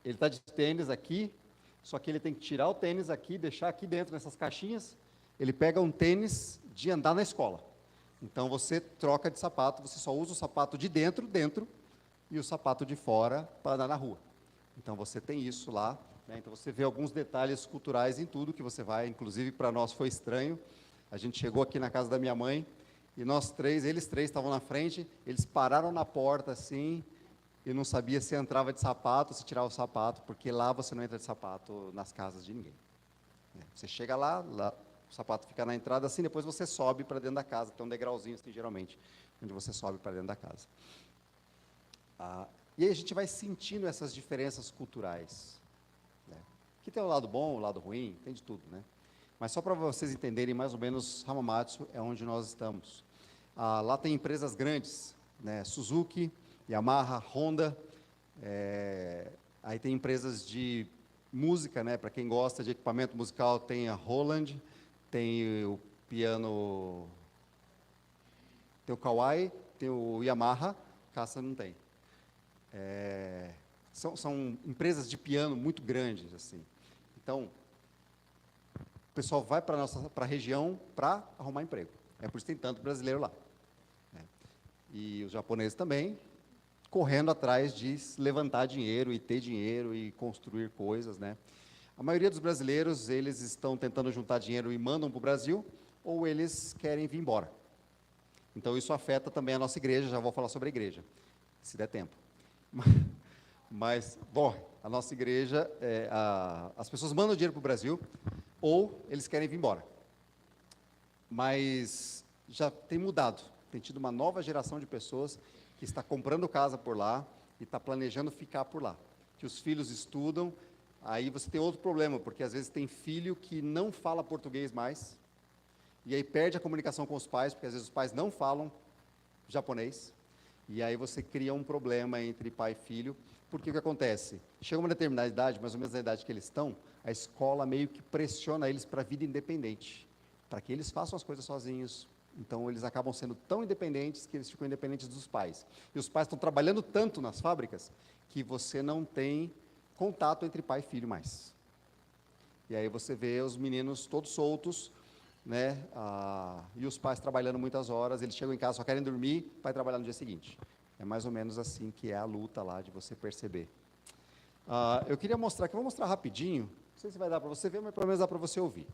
ele está de tênis aqui, só que ele tem que tirar o tênis aqui, deixar aqui dentro, nessas caixinhas, ele pega um tênis de andar na escola. Então, você troca de sapato, você só usa o sapato de dentro, e o sapato de fora para andar na rua. Então, você tem isso lá, né? Então, você vê alguns detalhes culturais em tudo que você vai, inclusive para nós foi estranho. A gente chegou aqui na casa da minha mãe, e eles três estavam na frente, eles pararam na porta assim, e não sabia se entrava de sapato, se tirava o sapato, porque lá você não entra de sapato nas casas de ninguém. Você chega lá, o sapato fica na entrada assim, depois você sobe para dentro da casa, tem um degrauzinho assim, geralmente, onde você sobe para dentro da casa. E aí a gente vai sentindo essas diferenças culturais. Né? Que tem o lado bom, o lado ruim, tem de tudo, né? Mas só para vocês entenderem mais ou menos, Hamamatsu é onde nós estamos. Lá tem empresas grandes, né? Suzuki, Yamaha, Honda, aí tem empresas de música, né? Para quem gosta de equipamento musical, tem a Roland, tem o piano, tem o Kawai, tem o Yamaha, Kasa não tem. São empresas de piano muito grandes, assim. Então, o pessoal vai para a região para arrumar emprego. É por isso que tem tanto brasileiro lá. Né? E os japoneses também, correndo atrás de levantar dinheiro e ter dinheiro e construir coisas, né? A maioria dos brasileiros, eles estão tentando juntar dinheiro e mandam para o Brasil, ou eles querem vir embora. Então, isso afeta também a nossa igreja, já vou falar sobre a igreja, se der tempo. Mas, bom, a nossa igreja, as pessoas mandam dinheiro para o Brasil, ou eles querem vir embora. Mas já tem mudado, tem tido uma nova geração de pessoas que está comprando casa por lá e está planejando ficar por lá. Que os filhos estudam, Aí você tem outro problema, porque às vezes tem filho que não fala português mais, e aí perde a comunicação com os pais, porque às vezes os pais não falam japonês, e aí você cria um problema entre pai e filho, porque o que acontece? Chega uma determinada idade, mais ou menos na idade que eles estão, a escola meio que pressiona eles para a vida independente, para que eles façam as coisas sozinhos. Então, eles acabam sendo tão independentes que eles ficam independentes dos pais. E os pais estão trabalhando tanto nas fábricas que você não tem contato entre pai e filho mais. E aí você vê os meninos todos soltos, né? E os pais trabalhando muitas horas, eles chegam em casa, só querem dormir, pai trabalhar no dia seguinte. É mais ou menos assim que é a luta lá de você perceber. Eu queria mostrar aqui, vou mostrar rapidinho, não sei se vai dar para você ver, mas pelo menos dá para você ouvir.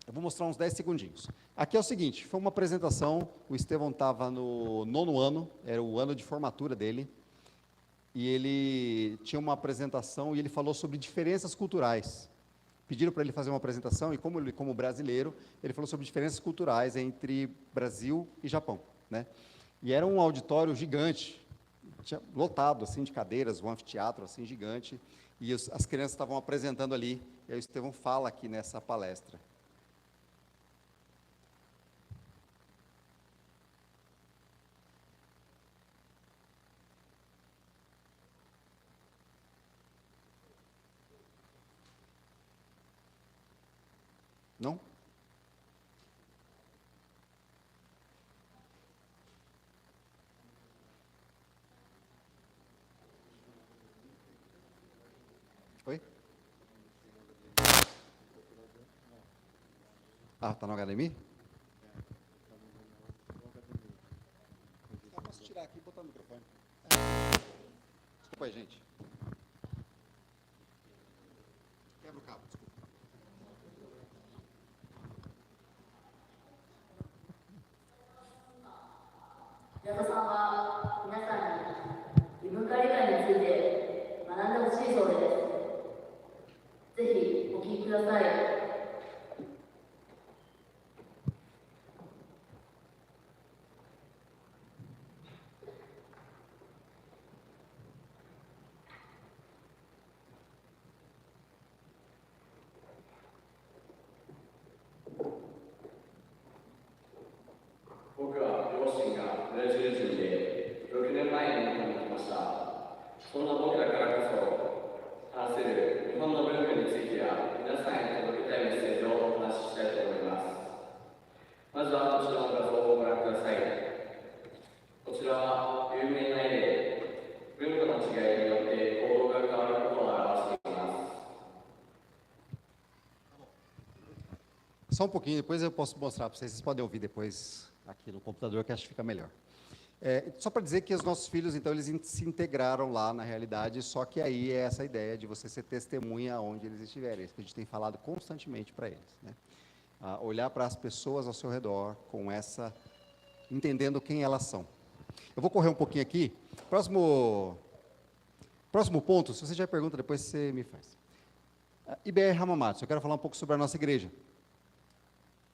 Eu vou mostrar uns 10 segundinhos. Aqui é o seguinte, foi uma apresentação, o Estevão estava no 9º ano, era o ano de formatura dele, e ele tinha uma apresentação e ele falou sobre diferenças culturais. Pediram para ele fazer uma apresentação e como brasileiro, ele falou sobre diferenças culturais entre Brasil e Japão, né? E era um auditório gigante, tinha lotado assim de cadeiras, um anfiteatro assim gigante, e as crianças estavam apresentando ali, e aí o Estevão fala aqui nessa palestra. Não? Oi? Tá no HDMI? Eu posso tirar aqui e botar no microfone. Desculpa aí, gente. Quebra o cabo, desculpa. 平田さんは皆さんに異文化理解について学んでほしいそうです。ぜひお聞きください。僕は両親がブラジル人で6年前に日本に来ました。そんな僕らからこそ話せる日本の文化についてや皆さんへ届けたいメッセージをお話ししたいと思います。まずはこちらの画像をご覧ください。こちらは有名な絵で文化の違いによって行動が変わることを表しています。 Só um pouquinho, depois eu posso mostrar para vocês podem ouvir depois aqui no computador, que acho que fica melhor. Só para dizer que os nossos filhos, então, eles se integraram lá na realidade, só que aí é essa ideia de você ser testemunha onde eles estiverem, isso que a gente tem falado constantemente para eles, né? Olhar para as pessoas ao seu redor com entendendo quem elas são. Eu vou correr um pouquinho aqui, próximo ponto, se você já pergunta, depois você me faz. IBR Hamamatsu, eu quero falar um pouco sobre a nossa igreja.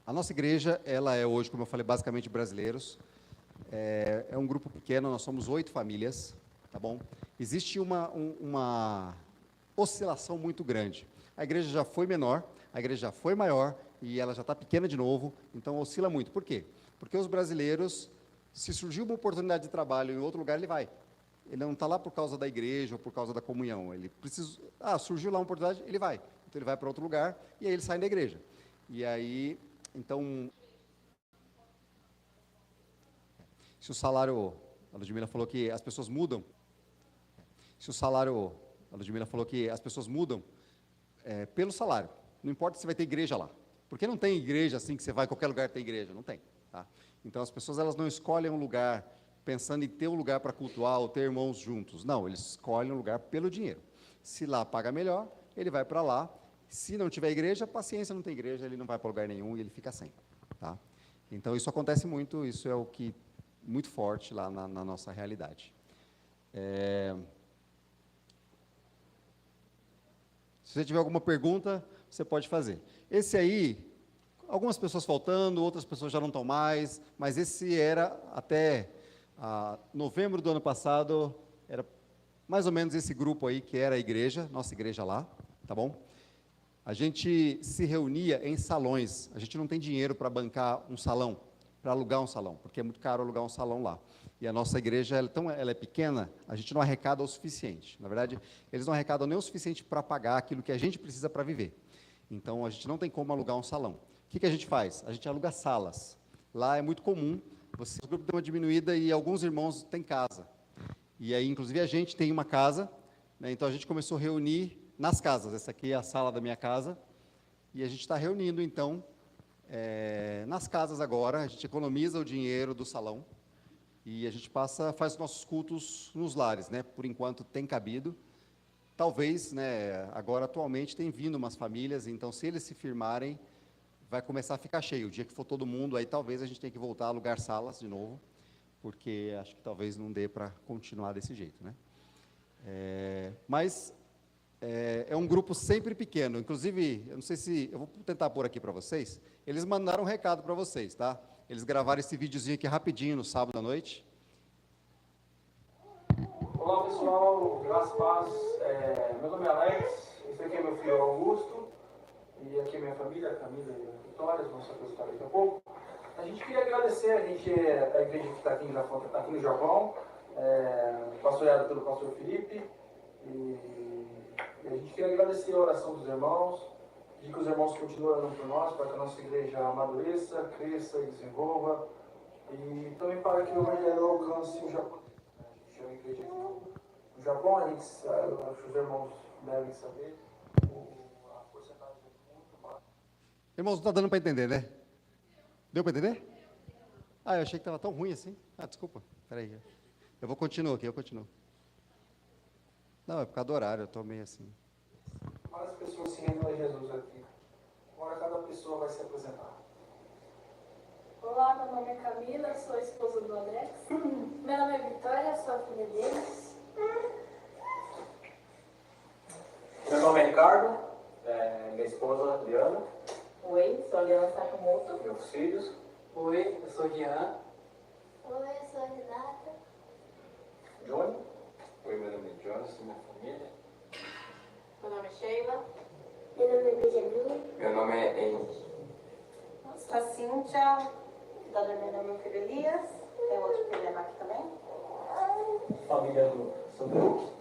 A nossa igreja, ela é hoje, como eu falei, basicamente brasileiros. É um grupo pequeno, nós somos 8 famílias, tá bom? Existe uma oscilação muito grande. A igreja já foi menor, a igreja já foi maior e ela já está pequena de novo, então oscila muito. Por quê? Porque os brasileiros, se surgiu uma oportunidade de trabalho em outro lugar, ele vai. Ele não está lá por causa da igreja ou por causa da comunhão. Ele precisa, surgiu lá uma oportunidade, ele vai. Então ele vai para outro lugar e aí ele sai da igreja. E aí, então, se o salário, a Ludmila falou que as pessoas mudam, pelo salário, não importa se vai ter igreja lá, porque não tem igreja assim que você vai em qualquer lugar tem igreja, não tem, tá? Então as pessoas elas não escolhem um lugar pensando em ter um lugar para cultuar ou ter irmãos juntos, não, eles escolhem um lugar pelo dinheiro, se lá paga melhor, ele vai para lá, se não tiver igreja, paciência, não tem igreja, ele não vai para lugar nenhum e ele fica sem, tá? Então isso acontece muito, isso é o que muito forte lá na nossa realidade. Se você tiver alguma pergunta, você pode fazer. Esse aí, algumas pessoas faltando, outras pessoas já não estão mais, mas esse era até novembro do ano passado, era mais ou menos esse grupo aí que era a igreja, nossa igreja lá. tá bom? A gente se reunia em salões, a gente não tem dinheiro para bancar um salão, para alugar um salão, porque é muito caro alugar um salão lá. E a nossa igreja, ela é pequena, a gente não arrecada o suficiente. Na verdade, eles não arrecadam nem o suficiente para pagar aquilo que a gente precisa para viver. Então, a gente não tem como alugar um salão. O que a gente faz? A gente aluga salas. Lá é muito comum, o grupo deu uma diminuída e alguns irmãos têm casa. E aí, inclusive, a gente tem uma casa, né, então a gente começou a reunir nas casas. Essa aqui é a sala da minha casa. E a gente está reunindo, então, nas casas agora. A gente economiza o dinheiro do salão. E a gente faz os nossos cultos nos lares, né? Por enquanto tem cabido. Talvez, né, agora atualmente tem vindo umas famílias, então se eles se firmarem, vai começar a ficar cheio. O dia que for todo mundo, aí talvez a gente tenha que voltar a alugar salas de novo, porque acho que talvez não dê para continuar desse jeito, né? Mas é um grupo sempre pequeno. Inclusive, eu não sei se... Eu vou tentar pôr aqui para vocês. Eles mandaram um recado para vocês, tá? Eles gravaram esse videozinho aqui rapidinho no sábado à noite. Olá pessoal, graças a paz. Meu nome é Alex, esse aqui é meu filho Augusto, e aqui é minha família, a Camila e a Vitória, vão se apresentar daqui a pouco. A gente queria agradecer, a igreja que está aqui, aqui no Japão, pastoreada pelo pastor Felipe, e a gente queria agradecer a oração dos irmãos, pedir que os irmãos continuem orando por nós, para que a nossa igreja amadureça, cresça e desenvolva, e também para que o evangelho alcance o Japão. A gente é uma igreja aqui no Japão, acho que os irmãos devem saber, a porcentagem é muito baixa. Irmãos, não está dando para entender, né? Deu para entender? Ah, eu achei que estava tão ruim assim. Ah, desculpa, peraí. Eu vou continuar aqui, eu continuo. Não, é por causa do horário, eu estou meio assim. Várias pessoas se rendem a Jesus aqui. Agora cada pessoa vai se apresentar. Olá, meu nome é Camila, sou a esposa do Alex. Meu nome é Vitória, sou a filha deles. Meu nome é Ricardo, minha esposa Liana, Oi, sou a Liana Sakamoto. meus filhos. Oi, eu sou Jean. Oi, eu sou a Renata. Johnny. Oi, meu nome é Jonas, minha família. Meu nome é Sheila. Meu nome é Benjamin. Meu nome é Henrique. Sou a Cíntia, da meu filho Elias. Tem outro filho aqui também. Família do Sandro.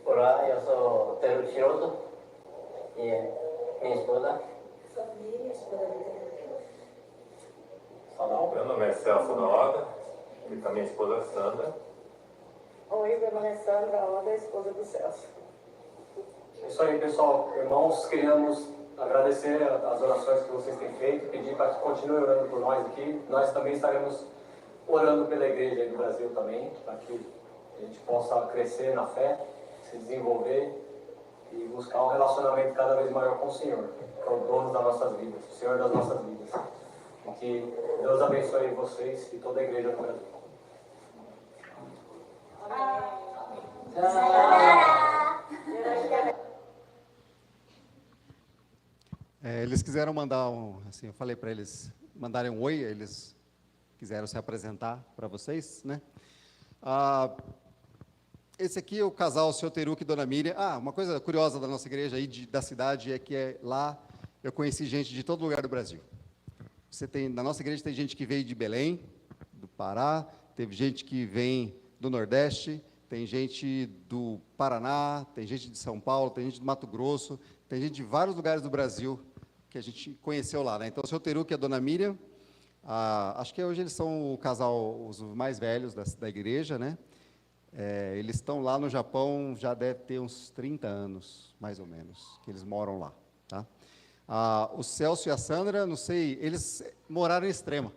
Olá, eu sou Teru Shiroto e minha esposa. Sou a Miriam, esposa dele. Meu nome é Celso da Oda e com a minha esposa Sandra. Oi, meu nome é Sandra Oda, esposa do Celso. É isso aí, pessoal. Irmãos, queríamos agradecer as orações que vocês têm feito, pedir para que continuem orando por nós aqui. Nós também estaremos orando pela igreja aí do Brasil também, para que a gente possa crescer na fé, se desenvolver e buscar um relacionamento cada vez maior com o Senhor, que é o dono das nossas vidas, o Senhor das nossas vidas. E que Deus abençoe vocês e toda a igreja do Brasil. Eles quiseram mandar assim, eu falei para eles mandarem um oi, eles quiseram se apresentar para vocês, né? Esse aqui é o casal, o Sr. Teruque e Dona Miriam. Uma coisa curiosa da nossa igreja aí, da cidade, é que lá eu conheci gente de todo lugar do Brasil. Na nossa igreja tem gente que veio de Belém, do Pará, teve gente que vem do Nordeste, tem gente do Paraná, tem gente de São Paulo, tem gente do Mato Grosso, tem gente de vários lugares do Brasil que a gente conheceu lá, né? Então, o Sr. Teruque e a Dona Miriam, acho que hoje eles são o casal, os mais velhos da igreja, né? Eles estão lá no Japão, já deve ter uns 30 anos, mais ou menos, que eles moram lá, tá? O Celso e a Sandra, não sei, eles moraram em Extrema.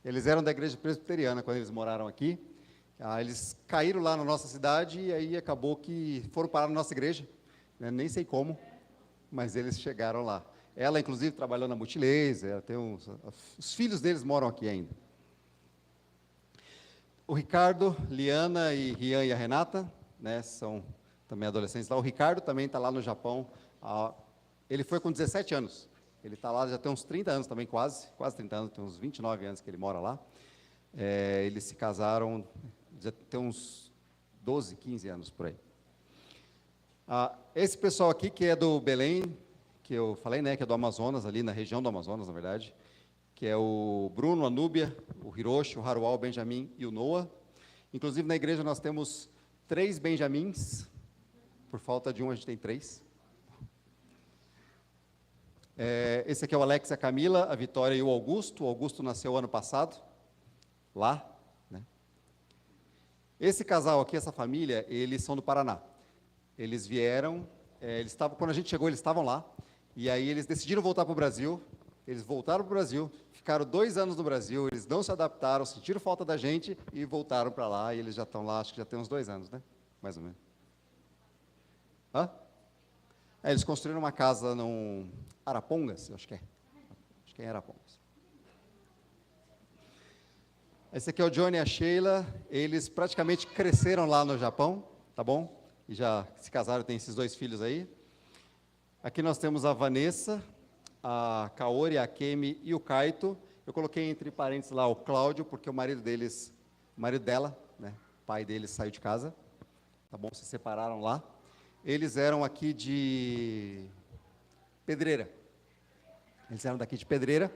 Eles eram da igreja presbiteriana quando eles moraram aqui. Eles caíram lá na nossa cidade e aí acabou que foram parar na nossa igreja, né? Nem sei como, mas eles chegaram lá. Ela, inclusive, trabalhou na Multilaser, os filhos deles moram aqui ainda. O Ricardo, Liana e Rian e a Renata, né, são também adolescentes lá. O Ricardo também está lá no Japão. Ele foi com 17 anos. Ele está lá já tem uns 30 anos também, quase 30 anos, tem uns 29 anos que ele mora lá. Eles se casaram, já tem uns 12, 15 anos por aí. Esse pessoal aqui que é do Belém, que eu falei, né, que é do Amazonas, ali na região do Amazonas, na verdade, que é o Bruno, a Núbia, o Hiroshi, o Harual, o Benjamin e o Noah. Inclusive, na igreja nós temos 3 Benjamins, por falta de um a gente tem 3. Esse aqui é o Alex e a Camila, a Vitória e o Augusto. O Augusto nasceu ano passado, lá, né? Esse casal aqui, essa família, eles são do Paraná. Eles vieram, quando a gente chegou, eles estavam lá, e aí eles decidiram voltar para o Brasil. Eles voltaram para o Brasil, ficaram 2 anos no Brasil, eles não se adaptaram, sentiram falta da gente e voltaram para lá, e eles já estão lá, acho que já tem uns 2 anos, né? Mais ou menos. Hã? Eles construíram uma casa no Arapongas, eu acho que é. Acho que é em Arapongas. Esse aqui é o Johnny e a Sheila, eles praticamente cresceram lá no Japão, tá bom? E já se casaram, tem esses 2 filhos aí. Aqui nós temos a Vanessa, a Kaori, a Kemi e o Kaito. Eu coloquei entre parênteses lá o Cláudio, porque o marido dela, né, o pai deles saiu de casa, tá bom? Se separaram lá. Eles eram aqui de Pedreira. Eles eram daqui de Pedreira.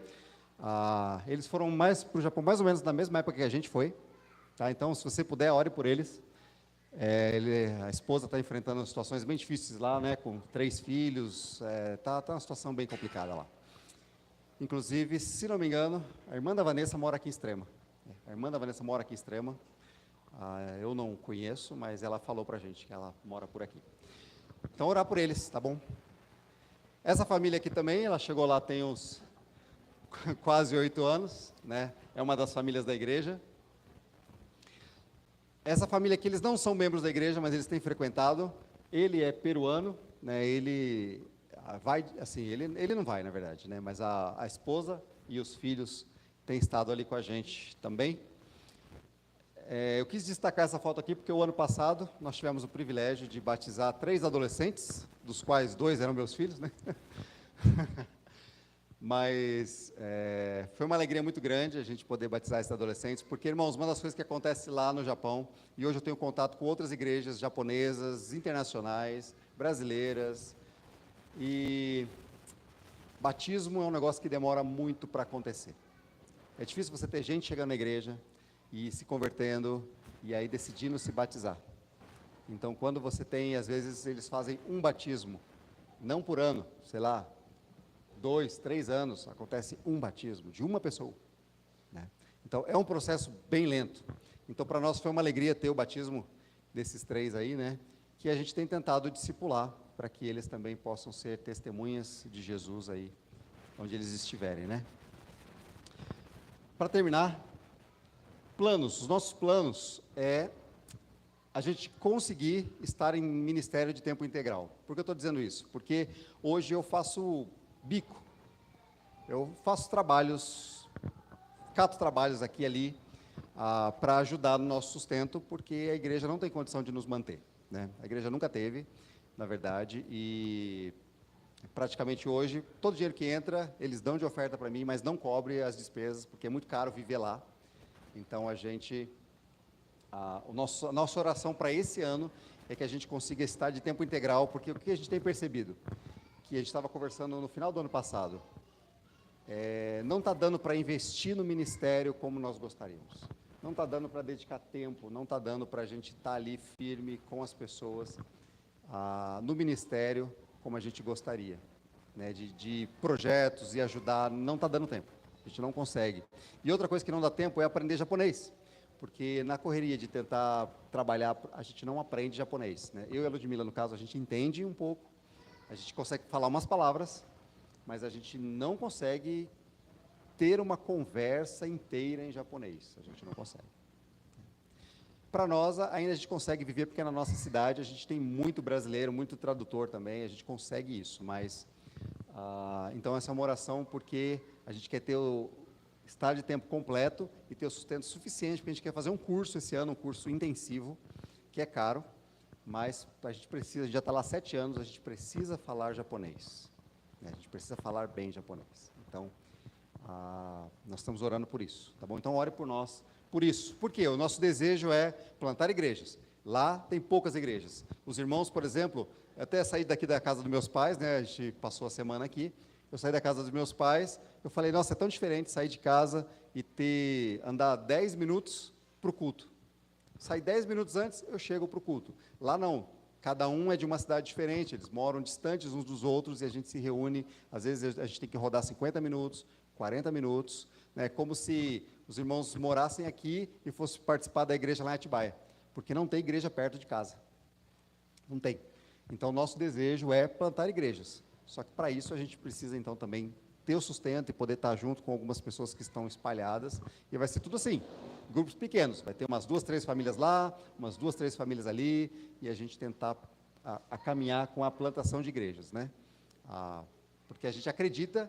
Eles foram mais para o Japão, mais ou menos na mesma época que a gente foi. Tá? Então, se você puder, ore por eles. A esposa está enfrentando situações bem difíceis lá, né, com 3 filhos. Tá uma situação bem complicada lá. Inclusive, se não me engano, a irmã da Vanessa mora aqui em Extrema. A irmã da Vanessa mora aqui em Extrema. Eu não conheço, mas ela falou para a gente que ela mora por aqui. Então, orar por eles, tá bom? Essa família aqui também, ela chegou lá tem uns quase 8 anos, né? É uma das famílias da igreja. Essa família aqui, eles não são membros da igreja, mas eles têm frequentado. Ele é peruano, né? Ele vai, assim, ele não vai, na verdade, né? Mas a esposa e os filhos têm estado ali com a gente também. Eu quis destacar essa foto aqui porque o ano passado nós tivemos o privilégio de batizar 3 adolescentes, dos quais 2 eram meus filhos, né? Mas foi uma alegria muito grande a gente poder batizar esses adolescentes, porque, irmãos, uma das coisas que acontece lá no Japão, e hoje eu tenho contato com outras igrejas japonesas, internacionais, brasileiras, e batismo é um negócio que demora muito para acontecer. É difícil você ter gente chegando na igreja e se convertendo, e aí decidindo se batizar. Então, quando você tem, às vezes, eles fazem um batismo, não por ano, sei lá, 2, 3 anos, acontece um batismo de uma pessoa, né? Então, é um processo bem lento. Então, para nós foi uma alegria ter o batismo desses 3 aí, né? Que a gente tem tentado discipular, para que eles também possam ser testemunhas de Jesus aí, onde eles estiverem, né? Para terminar, os nossos planos é a gente conseguir estar em ministério de tempo integral. Por que eu estou dizendo isso? Porque hoje eu faço bico, eu faço cato trabalhos aqui e ali, para ajudar no nosso sustento, porque a igreja não tem condição de nos manter, né? A igreja nunca teve, na verdade, e praticamente hoje, todo dinheiro que entra, eles dão de oferta para mim, mas não cobre as despesas, porque é muito caro viver lá. Então, a nossa oração para esse ano é que a gente consiga estar de tempo integral, porque o que a gente tem percebido? Que a gente estava conversando no final do ano passado, não está dando para investir no ministério como nós gostaríamos. Não está dando para dedicar tempo, não está dando para a gente estar ali firme com as pessoas no ministério como a gente gostaria, né? De projetos e ajudar, não está dando tempo. A gente não consegue. E outra coisa que não dá tempo é aprender japonês, porque na correria de tentar trabalhar, a gente não aprende japonês, né? Eu e a Ludmila, no caso, a gente entende um pouco, a gente consegue falar umas palavras, mas a gente não consegue ter uma conversa inteira em japonês, a gente não consegue. Para nós, ainda a gente consegue viver, porque na nossa cidade a gente tem muito brasileiro, muito tradutor também, a gente consegue isso, mas... então, essa é uma oração porque a gente quer estar de tempo completo e ter o sustento suficiente, porque a gente quer fazer um curso esse ano, um curso intensivo, que é caro, mas a gente já está lá 7 anos, a gente precisa falar japonês, né? A gente precisa falar bem japonês. Então, nós estamos orando por isso, tá bom? Então, ore por nós, por isso. Por quê? O nosso desejo é plantar igrejas, Lá tem poucas igrejas. Os irmãos, por exemplo, eu até saí daqui da casa dos meus pais, né? A gente passou a semana aqui. Eu saí da casa dos meus pais, eu falei, nossa, é tão diferente sair de casa e andar 10 minutos para o culto. Sair 10 minutos antes, eu chego para o culto. Lá não, cada um é de uma cidade diferente, eles moram distantes uns dos outros e a gente se reúne, às vezes a gente tem que rodar 50 minutos, 40 minutos, né? Como se os irmãos morassem aqui e fossem participar da igreja lá em Atibaia, porque não tem igreja perto de casa. Não tem. Então, nosso desejo é plantar igrejas. Só que para isso a gente precisa, então, também ter o sustento e poder estar junto com algumas pessoas que estão espalhadas. E vai ser tudo assim, grupos pequenos. Vai ter umas 2, 3 famílias lá, umas 2, 3 famílias ali, e a gente tentar a caminhar com a plantação de igrejas, né? Porque a gente acredita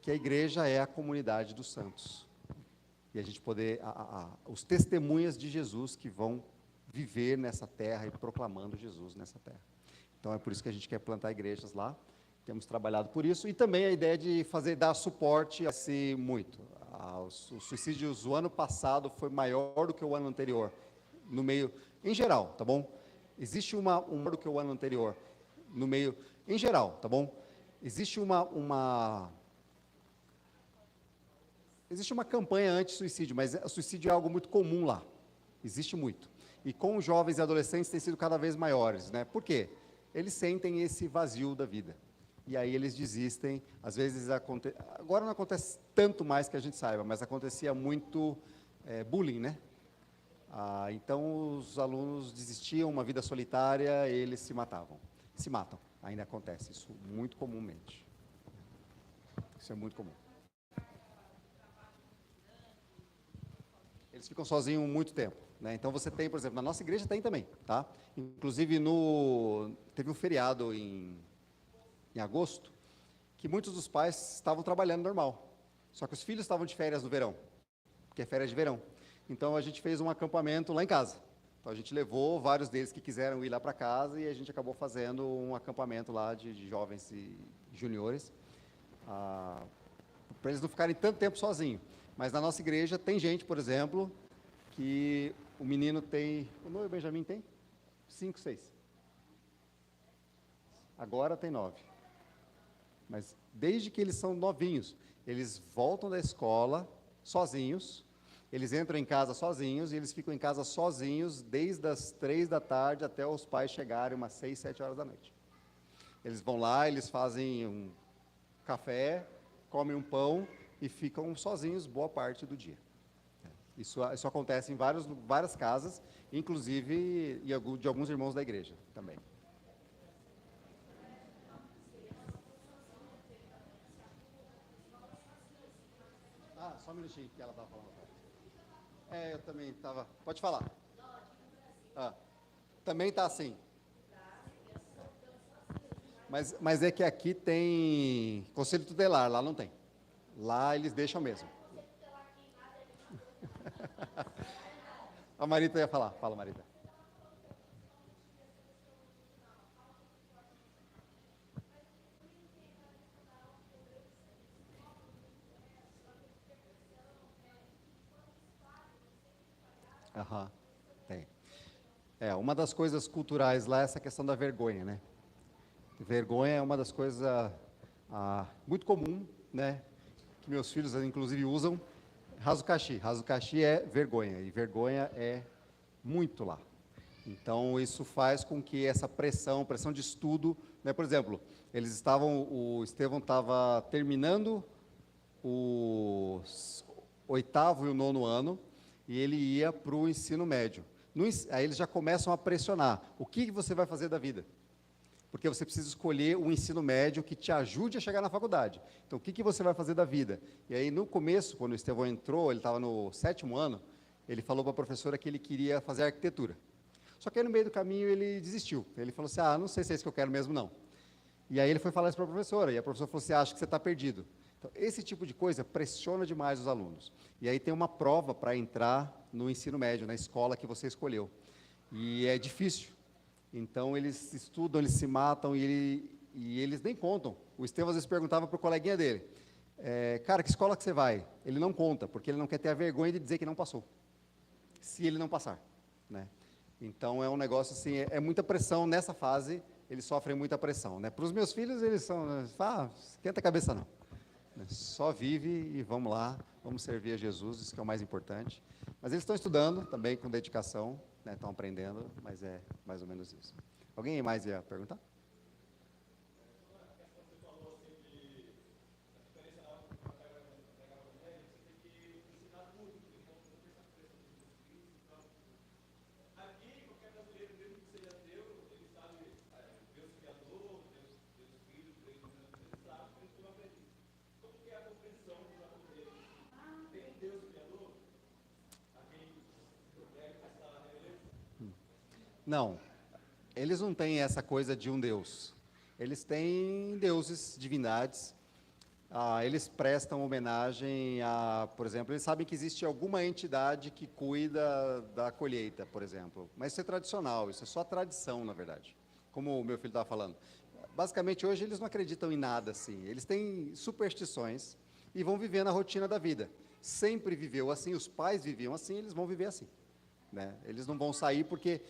que a igreja é a comunidade dos santos. E a gente poder, os testemunhas de Jesus que vão viver nessa terra e proclamando Jesus nessa terra. Então, é por isso que a gente quer plantar igrejas lá, temos trabalhado por isso, e também a ideia de dar suporte muito. Os suicídios, o ano passado, foi maior do que o ano anterior, no meio, em geral, tá bom? Existe maior do que o ano anterior, no meio, em geral, tá bom? Existe uma campanha anti-suicídio, mas o suicídio é algo muito comum lá, existe muito. E com os jovens e adolescentes tem sido cada vez maiores, né? Por quê? Eles sentem esse vazio da vida. E aí eles desistem, às vezes agora não acontece tanto mais que a gente saiba, mas acontecia muito bullying, né? Então os alunos desistiam, uma vida solitária, eles se matam. Ainda acontece isso muito comumente. Isso é muito comum. Eles ficam sozinhos muito tempo, né? Então você tem, por exemplo, na nossa igreja tem também, tá? Inclusive teve um feriado em agosto, que muitos dos pais estavam trabalhando normal, só que os filhos estavam de férias no verão, porque é férias de verão. Então a gente fez um acampamento lá em casa. Então a gente levou vários deles que quiseram ir lá para casa e a gente acabou fazendo um acampamento lá de jovens e juniores, para eles não ficarem tanto tempo sozinhos. Mas na nossa igreja tem gente, por exemplo, que o menino tem... O Benjamin tem? 5, 6. Agora tem 9. Mas desde que eles são novinhos, eles voltam da escola sozinhos, eles entram em casa sozinhos e eles ficam em casa sozinhos desde as 3 da tarde até os pais chegarem umas 6, 7 horas da noite. Eles vão lá, eles fazem um café, comem um pão e ficam sozinhos boa parte do dia. Isso acontece em várias casas, inclusive de alguns irmãos da igreja também. Só um minutinho que ela estava falando. Eu também estava... Pode falar. Também está assim. Mas é que aqui tem conselho tutelar, lá não tem. Lá eles deixam mesmo. A Marita ia falar. Fala, Marita. Tem. Uma das coisas culturais lá é essa questão da vergonha, né? Vergonha é uma das coisas muito comum, né? Que meus filhos, inclusive, usam. Razucaxi. Razucaxi é vergonha, e vergonha é muito lá. Então, isso faz com que essa pressão de estudo, né? Por exemplo, o Estevão estava terminando o 8º e o 9º ano, e ele ia para o ensino médio. Aí eles já começam a pressionar. O que você vai fazer da vida? Porque você precisa escolher um ensino médio que te ajude a chegar na faculdade. Então, o que você vai fazer da vida? E aí, no começo, quando o Estevão entrou, ele estava no 7º ano, ele falou para a professora que ele queria fazer arquitetura. Só que aí, no meio do caminho, ele desistiu. Ele falou assim, não sei se é isso que eu quero mesmo, não. E aí, ele foi falar isso para a professora, e a professora falou assim, acho que você está perdido. Então, esse tipo de coisa pressiona demais os alunos. E aí tem uma prova para entrar no ensino médio, na escola que você escolheu. E é difícil. Então, eles estudam, eles se matam e eles nem contam. O Estevão, às vezes, perguntava para o coleguinha dele, cara, que escola que você vai? Ele não conta, porque ele não quer ter a vergonha de dizer que não passou, se ele não passar, né? Então é um negócio assim, é muita pressão nessa fase, eles sofrem muita pressão, né? Para os meus filhos, eles são, esquenta a cabeça não. Só vive e vamos lá, vamos servir a Jesus, isso que é o mais importante. Mas eles estão estudando também com dedicação, né? Estão aprendendo, mas é mais ou menos isso. Alguém mais ia perguntar? Não, eles não têm essa coisa de um Deus. Eles têm deuses, divindades. Eles prestam homenagem a, por exemplo, eles sabem que existe alguma entidade que cuida da colheita, por exemplo. Mas isso é tradicional, isso é só tradição, na verdade. Como o meu filho estava falando. Basicamente, hoje eles não acreditam em nada assim. Eles têm superstições e vão viver na rotina da vida. Sempre viveu assim, os pais viviam assim, eles vão viver assim, né? Eles não vão sair porque...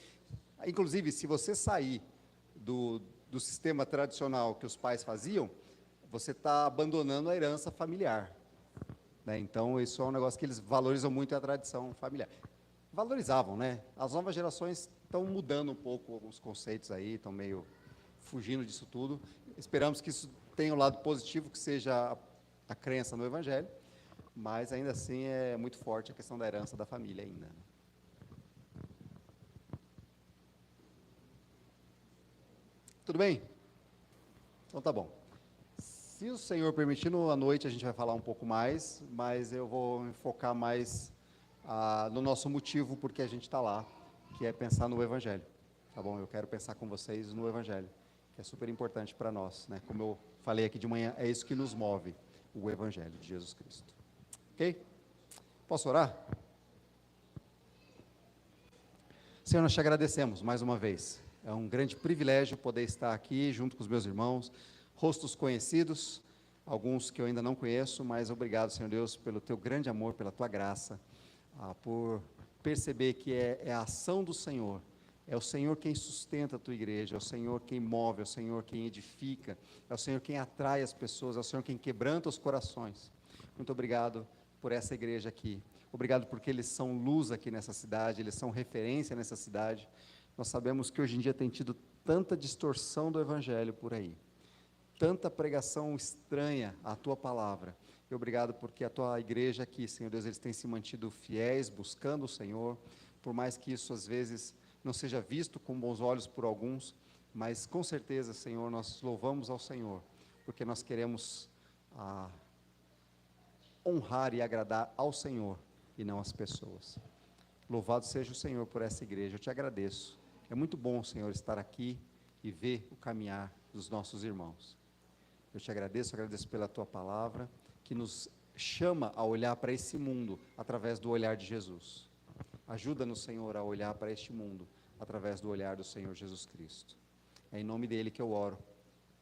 Inclusive, se você sair do sistema tradicional que os pais faziam, você está abandonando a herança familiar, né? Então, isso é um negócio que eles valorizam muito, a tradição familiar. Valorizavam, né? As novas gerações estão mudando um pouco alguns conceitos aí, estão meio fugindo disso tudo. Esperamos que isso tenha um lado positivo, que seja a crença no Evangelho, mas ainda assim é muito forte a questão da herança da família ainda, né? Tudo bem? Então tá bom. Se o Senhor permitir, à noite a gente vai falar um pouco mais, mas eu vou me focar mais no nosso motivo porque a gente está lá, que é pensar no Evangelho. Tá bom? Eu quero pensar com vocês no Evangelho, que é super importante para nós, né? Como eu falei aqui de manhã, é isso que nos move, o Evangelho de Jesus Cristo. Ok? Posso orar? Senhor, nós te agradecemos mais uma vez. É um grande privilégio poder estar aqui junto com os meus irmãos, rostos conhecidos, alguns que eu ainda não conheço, mas obrigado, Senhor Deus, pelo teu grande amor, pela tua graça, por perceber que é a ação do Senhor, é o Senhor quem sustenta a tua igreja, é o Senhor quem move, é o Senhor quem edifica, é o Senhor quem atrai as pessoas, é o Senhor quem quebranta os corações. Muito obrigado por essa igreja aqui, obrigado porque eles são luz aqui nessa cidade, eles são referência nessa cidade. Nós sabemos que hoje em dia tem tido tanta distorção do Evangelho por aí, tanta pregação estranha à Tua palavra. E obrigado porque a Tua igreja aqui, Senhor Deus, eles têm se mantido fiéis, buscando o Senhor, por mais que isso às vezes não seja visto com bons olhos por alguns, mas com certeza, Senhor, nós louvamos ao Senhor, porque nós queremos honrar e agradar ao Senhor e não às pessoas. Louvado seja o Senhor por essa igreja, eu te agradeço. É muito bom, Senhor, estar aqui e ver o caminhar dos nossos irmãos. Eu te agradeço pela Tua palavra, que nos chama a olhar para esse mundo através do olhar de Jesus. Ajuda-nos, Senhor, a olhar para este mundo através do olhar do Senhor Jesus Cristo. É em nome dEle que eu oro.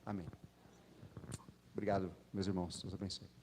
Amém. Obrigado, meus irmãos. Deus abençoe.